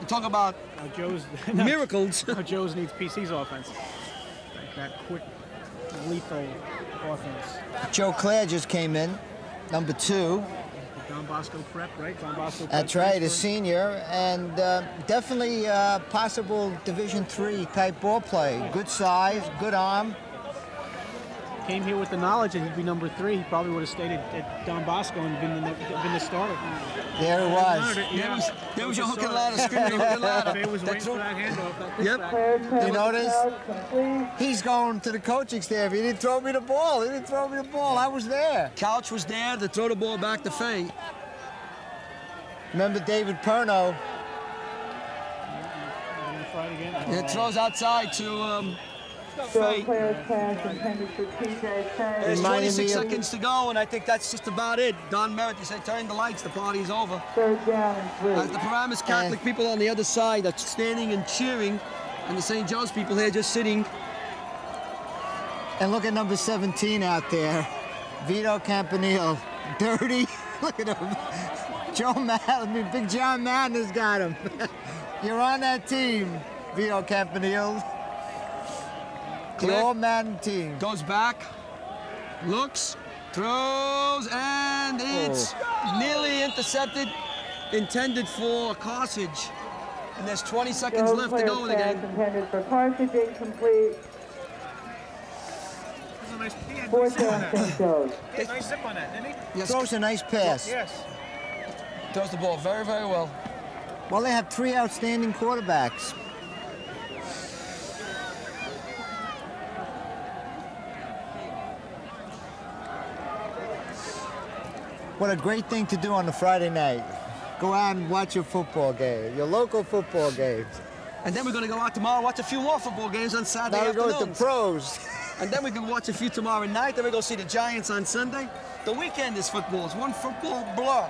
You talk about Joe's miracles. Joe's needs PC's offense. That quick, lethal offense. Joe Clare just came in, number 2. Don Bosco prep, right? Don Bosco prep. That's right, a senior, and definitely possible Division III type ball play. Good size, good arm. Came here with the knowledge that he'd be number 3. He probably would have stayed at Don Bosco and been the starter. There it was. There was your hook and ladder, screaming hook and ladder. They was waiting for that handoff. Yep. You notice? He's going to the coaching staff. He didn't throw me the ball. He didn't throw me the ball. I was there. Couch was there to throw the ball back to Fay. Remember David Perno? It throws outside to Fay. There's 26 seconds to go, and I think that's just about it. Don Merritt, you say, turn the lights, the party's over. As the Paramus Catholic people on the other side are standing and cheering, and the St. Joe's people here just sitting. And look at number 17 out there. Vito Campanile. Dirty. Look at him. Big John Madden has got him. You're on that team, Vito Campanile. The all-Madden team. Goes back, looks, throws, and it's nearly intercepted, intended for Carthage. And there's 20 seconds left to go in the game. Intended for Carthage, incomplete. Fourth down, St. Joe's. Nice zip on that, didn't he? Yes. Throws a nice pass. Yes. Throws the ball very, very well. Well, they have 3 outstanding quarterbacks. What a great thing to do on a Friday night. Go out and watch your football game, your local football games. And then we're going to go out tomorrow and watch a few more football games on Saturday Now we go afternoons. with the pros. And then we can watch a few tomorrow night. Then we go see the Giants on Sunday. The weekend is football. It's one football blur.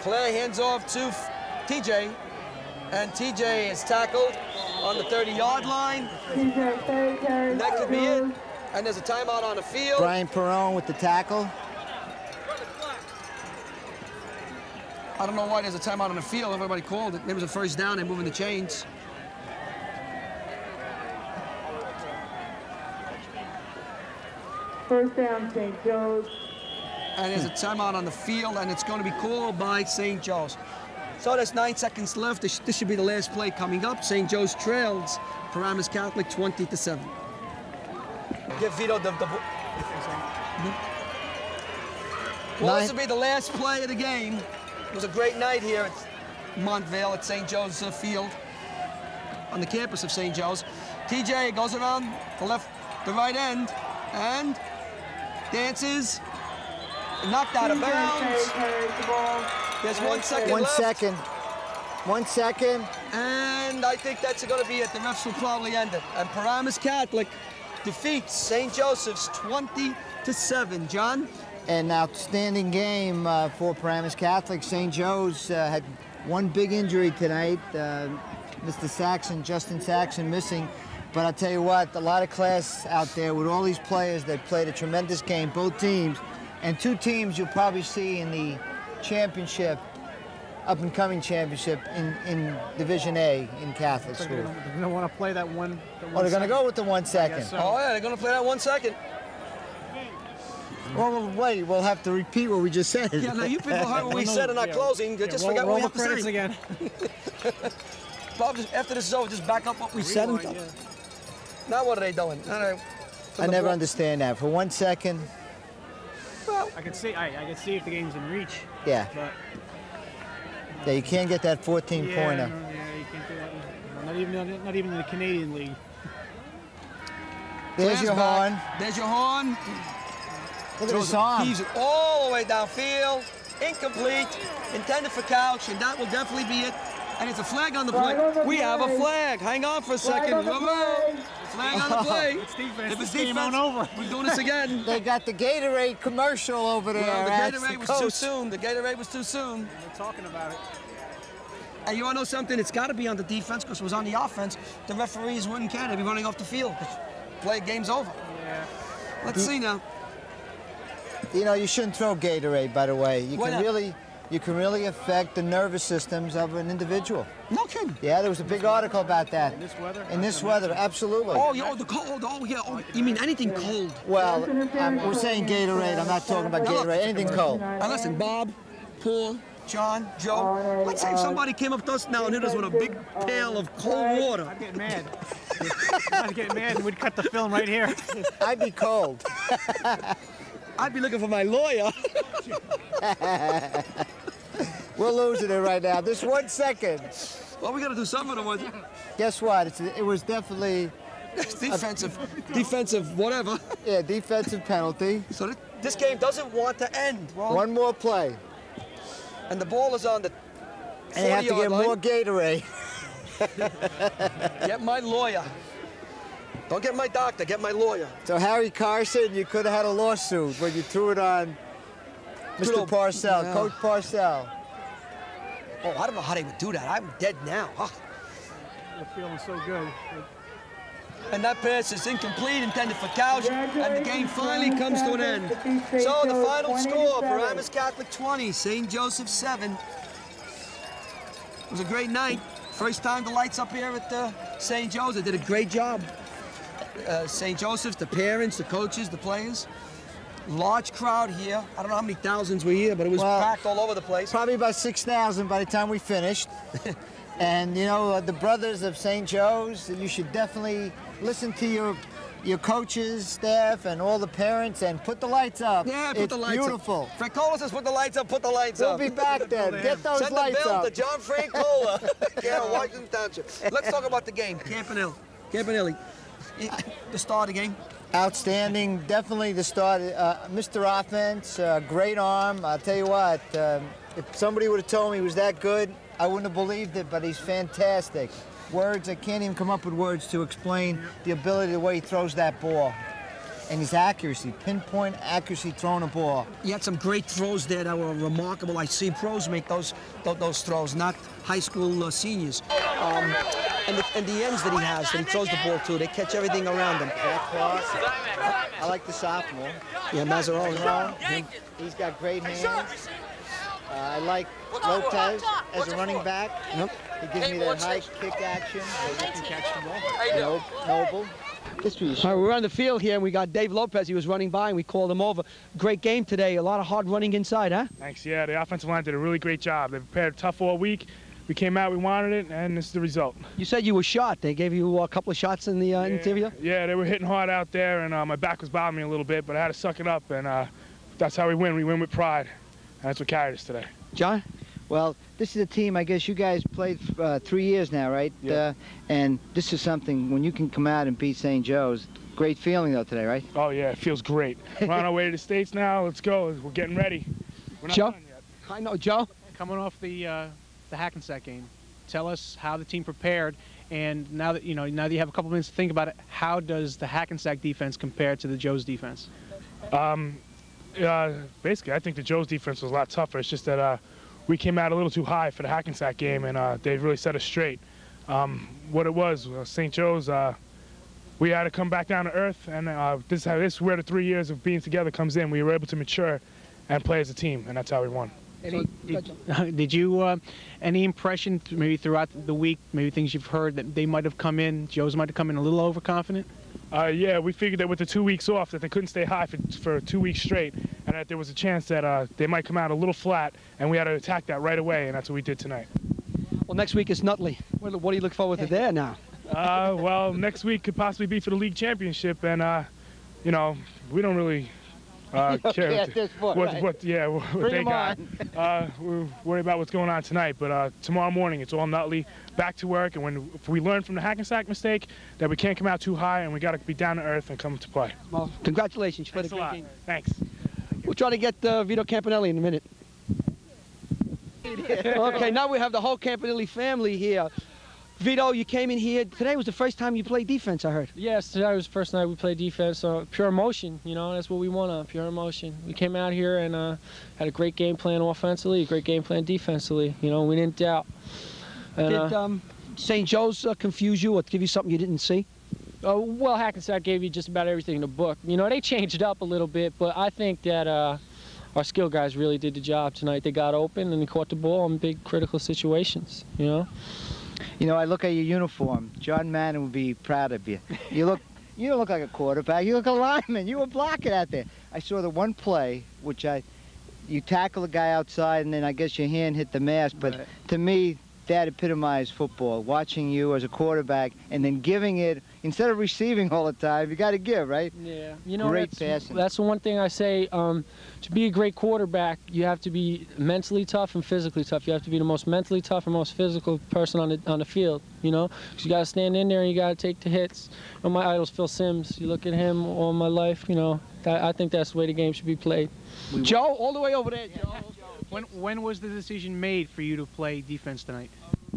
Claire hands off to TJ. And TJ is tackled on the 30-yard line. And that could be it. And there's a timeout on the field. Brian Perrone with the tackle. I don't know why there's a timeout on the field. Everybody called it. Maybe it was a first down. They're moving the chains. First down, St. Joe's. And there's a timeout on the field, and it's going to be called by St. Joe's. So there's 9 seconds left. This should be the last play coming up. St. Joe's trails Paramus Catholic 20-7. Give Vito the well, this will be the last play of the game. It was a great night here at Montvale at St. Joe's Field on the campus of St. Joe's. TJ goes around the right end, and dances, knocked out of bounds. There's 1 second left. 1 second. And I think that's going to be it. The refs will probably end it. And Paramus Catholic defeats St. Joseph's 20-7. John? An outstanding game for Paramus Catholic. St. Joe's had one big injury tonight. Mr. Saxon, Justin Saxon, missing. But I'll tell you what, a lot of class out there with all these players that played a tremendous game, both teams. And two teams you'll probably see in the championship, up-and-coming championship in Division A in Catholic school. They're going to want to play that one. Oh, they're going to go with the 1 second. So. Oh, yeah, they're going to play that 1 second. Well, wait, we'll have to repeat what we just said. Yeah, now you people heard what we said in our closing. They just forgot what we have to say. Again. Bob, after this is over, just back up what we said. Yeah. Now what are they doing? I never understand that. For 1 second. Well, I can see if the game's in reach. Yeah. But yeah, you can't get that 14-pointer. Yeah, you can't do that. Not even in the Canadian League. There's your horn. There's your horn. Look at his arm. He's all the way downfield. Incomplete. Intended for Couch, and that will definitely be it. And it's a flag on the play. We have a flag. Hang on for a second. Flag on the play. It's defense. If it's game defense, on over. we're doing this again. They got the Gatorade commercial over there. Well, the That's Gatorade was too soon. The Gatorade was too soon. They're talking about it. And you want to know something? It's got to be on the defense because it was on the offense. The referees wouldn't care. They'd be running off the field. Game's over. Yeah. Let's see now. You know, you shouldn't throw Gatorade, by the way. Why not? You can really affect the nervous systems of an individual. No kidding. Yeah, there was a big article about that. In this weather? In this weather, absolutely. Oh, yeah, the cold. Oh, yeah. Oh, you mean anything cold? Well, we're saying Gatorade. I'm not talking about Gatorade. Anything cold. Now listen, Bob, Paul, John, Joe. Let's say if somebody came up to us now and hit us with a big pail of cold water. I'd get mad. I'd get mad and we'd cut the film right here. I'd be cold. I'd be looking for my lawyer. We're losing it right now. This 1 second. Well, we got to do something with it. Guess what? It was definitely... defensive, whatever. Yeah, defensive penalty. So this game doesn't want to end. Well, one more play. And the ball is on the 40-yard line. And you have to get more Gatorade. Get my lawyer. Don't get my doctor, get my lawyer. So Harry Carson, you could have had a lawsuit when you threw it on Mr. Parcell, yeah. Coach Parcell. Oh, I don't know how they would do that. I'm dead now. Huh? You're feeling so good. And that pass is incomplete, intended for Couch, and the game finally comes to an end. So the final score, Paramus Catholic 20, St. Joseph 7. It was a great night. First time the lights up here at St. Joe's. They did a great job. St. Joseph's, the parents, the coaches, the players. Large crowd here. I don't know how many thousands were here, but it was packed all over the place. Probably about 6,000 by the time we finished. And, you know, the brothers of St. Joe's, you should definitely listen to your coaches, staff, and all the parents, and put the lights up. Yeah, put the lights up. It's beautiful. Francola says put the lights up, put the lights up. We'll be back then. Get those Send lights the bill up. to John Francola. Yeah, Washington Township. Let's talk about the game. Campanile. The start of the game. Outstanding, definitely the start. Mr. Offense, great arm. I'll tell you what, if somebody would have told me he was that good, I wouldn't have believed it, but he's fantastic. Words, I can't even come up with words to explain the ability, the way he throws that ball. And his accuracy, pinpoint accuracy throwing a ball. He had some great throws there that were remarkable. I see pros make those throws, not high school seniors. And the ends that he has, that he throws the ball to, they catch everything around him. I like the sophomore. Yeah, Mazzarone. He's got great hands. I like Lopez as a running back. Yep. He gives me that high kick action. He can catch the ball. Noble. All right, we're on the field here, and we got Dave Lopez. He was running by, and we called him over. Great game today. A lot of hard running inside, huh? Thanks. Yeah, the offensive line did a really great job. They prepared tough all week. We came out, we wanted it, and this is the result. You said you were shot. They gave you a couple of shots in the interview? Yeah, they were hitting hard out there, and my back was bothering me a little bit, but I had to suck it up, and that's how we win. We win with pride, and that's what carried us today. John? Well, this is a team, I guess you guys played 3 years now, right? Yeah. And this is something, when you can come out and beat St. Joe's, great feeling though today, right? Oh, yeah, it feels great. We're on our way to the States now. Let's go. We're getting ready. We're not Joe? done yet. I know, Joe? Coming off the Hackensack game, tell us how the team prepared, and now that you have a couple minutes to think about it, how does the Hackensack defense compare to the Joe's defense? Basically, I think the Joe's defense was a lot tougher. It's just that we came out a little too high for the Hackensack game, and they really set us straight. What it was, St. Joe's, we had to come back down to earth, and this is where the 3 years of being together comes in. We were able to mature and play as a team, and that's how we won. Did you, any impression maybe throughout the week, maybe things you've heard that they might have come in, Joe's might have come in a little overconfident? Yeah, we figured that with the 2 weeks off that they couldn't stay high for 2 weeks straight, and that there was a chance that they might come out a little flat, and we had to attack that right away, and that's what we did tonight. Well, next week is Nutley. What do you look forward to there now? Well, next week could possibly be for the league championship, and we don't really care what they got. We're worried about what's going on tonight, but tomorrow morning it's all Nutley, back to work, and if we learn from the Hackensack mistake that we can't come out too high, and we got to be down to earth and come to play. Well, congratulations. You played Thanks a great game. Thanks. We'll try to get Vito Campanelli in a minute. Okay, now we have the whole Campanelli family here. Vito, you came in here. Today was the first time you played defense, I heard. Yes, today was the first night we played defense. So pure emotion, that's what we want, pure emotion. We came out here and had a great game plan offensively, a great game plan defensively. We didn't doubt. And, did St. Joe's confuse you or give you something you didn't see? Well, Hackensack gave you just about everything in the book. They changed up a little bit, but I think that our skill guys really did the job tonight. They got open and they caught the ball in big critical situations, I look at your uniform. John Madden would be proud of you. You don't look like a quarterback. You look like a lineman. You were blocking out there. I saw the one play, which you tackle a guy outside, and then I guess your hand hit the mask. But right. To me, that epitomized football. Watching you as a quarterback, and then giving it instead of receiving all the time. You got to give, right? Yeah. Great passing. That's the one thing I say. To be a great quarterback, you have to be mentally tough and physically tough. You have to be the most mentally tough and most physical person on the field. Because you got to stand in there and you got to take the hits. My idol's Phil Simms. You look at him all my life. I think that's the way the game should be played. Joe, all the way over there, Joe. When was the decision made for you to play defense tonight?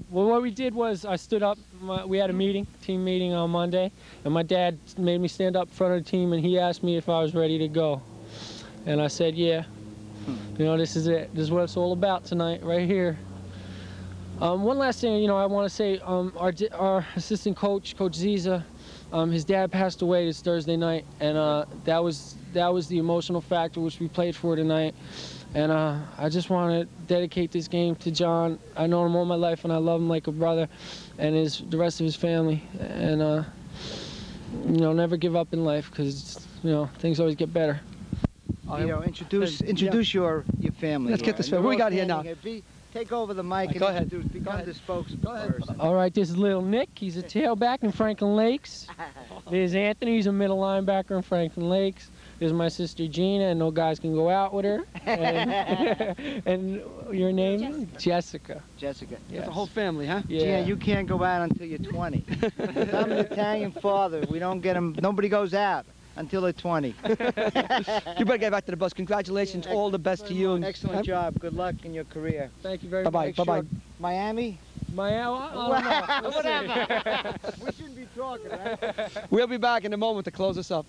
Well, what we did was I stood up. We had a team meeting on Monday, and my dad made me stand up in front of the team, and he asked me if I was ready to go. And I said, yeah. This is it. This is what it's all about tonight, right here. One last thing, I want to say, our assistant coach, Coach Ziza, his dad passed away this Thursday night, and that was the emotional factor which we played for tonight. And I just want to dedicate this game to John. I know him all my life, and I love him like a brother, and the rest of his family. And never give up in life, because things always get better. Introduce your family. Let's get this. What we got here now? Take over the mic Go and ahead. become the spokesperson. All right, this is little Nick. He's a tailback in Franklin Lakes. There's Anthony. He's a middle linebacker in Franklin Lakes. There's my sister Gina, and no guys can go out with her. And your name? Jessica. Jessica. Yes. That's the whole family, huh? Yeah. Gina, you can't go out until you're 20. I'm an Italian father. We don't get them. Nobody goes out until they're 20. You better get back to the bus. Congratulations. All the best to you. Excellent job. Good luck in your career. Thank you very Bye-bye. much. Bye-bye. Miami? I don't know. Whatever. We shouldn't be talking, right? We'll be back in a moment to close us up.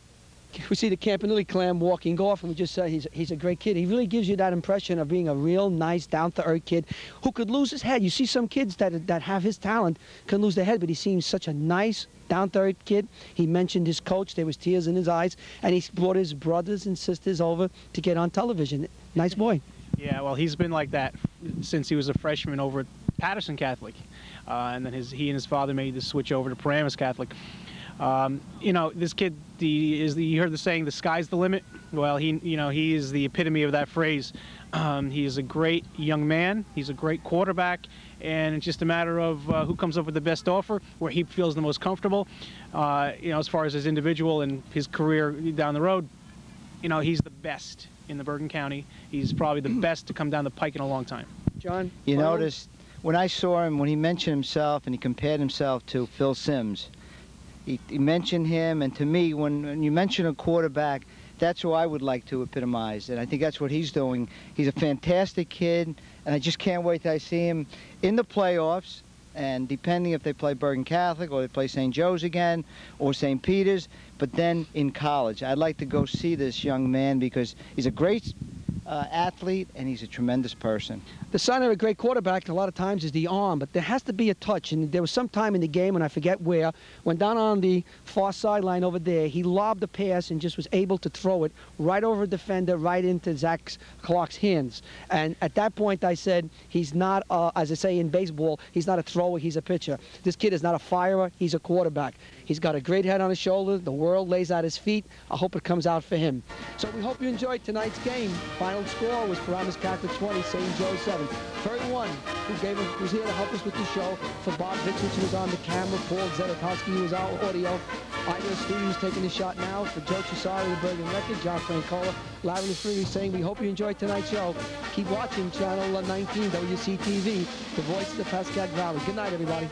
We see the Campanelli clan walking off, and we just say he's a great kid. He really gives you that impression of being a real nice, down-to-earth kid who could lose his head. You see some kids that have his talent can lose their head, but he seems such a nice, down-to-earth kid. He mentioned his coach. There was tears in his eyes, and he brought his brothers and sisters over to get on television. Nice boy. Yeah, well, he's been like that since he was a freshman over at Patterson Catholic, and then he and his father made the switch over to Paramus Catholic. You know, this kid, you heard the saying, the sky's the limit. Well, he is the epitome of that phrase. He is a great young man. He's a great quarterback, and it's just a matter of who comes up with the best offer, where he feels the most comfortable. You know, as far as his individual and his career down the road, you know, he's the best in the Bergen County. He's probably the best to come down the pike in a long time. John? You noticed, when I saw him, when he mentioned himself and he compared himself to Phil Simms, he mentioned him, and to me, when you mention a quarterback, that's who I would like to epitomize, and I think that's what he's doing. He's a fantastic kid, and I just can't wait till I see him in the playoffs, and depending if they play Bergen Catholic or they play St. Joe's again or St. Peter's, but then in college. I'd like to go see this young man because he's a great athlete, and he's a tremendous person. The sign of a great quarterback a lot of times is the arm, but there has to be a touch. And there was some time in the game, and I forget where, when down on the far sideline over there, he lobbed the pass and just was able to throw it right over a defender, right into Zach Clark's hands. And at that point, I said, he's not, as I say in baseball, he's not a thrower, he's a pitcher. This kid is not a firer, he's a quarterback. He's got a great head on his shoulder. The world lays at his feet. I hope it comes out for him. So we hope you enjoyed tonight's game. Final score was Paramus Catholic 20, St. Joe's 7. Ferry 1, who's here to help us with the show. For Bob Vichich, who was on the camera. Paul Zedetkowski, who was our audio. Audio Studios taking the shot now. For Joe Cesare, the Bergen Record. John Francola, Larry LaFreedy saying we hope you enjoyed tonight's show. Keep watching Channel 19, WCTV, the voice of the Pascagoula Valley. Good night, everybody.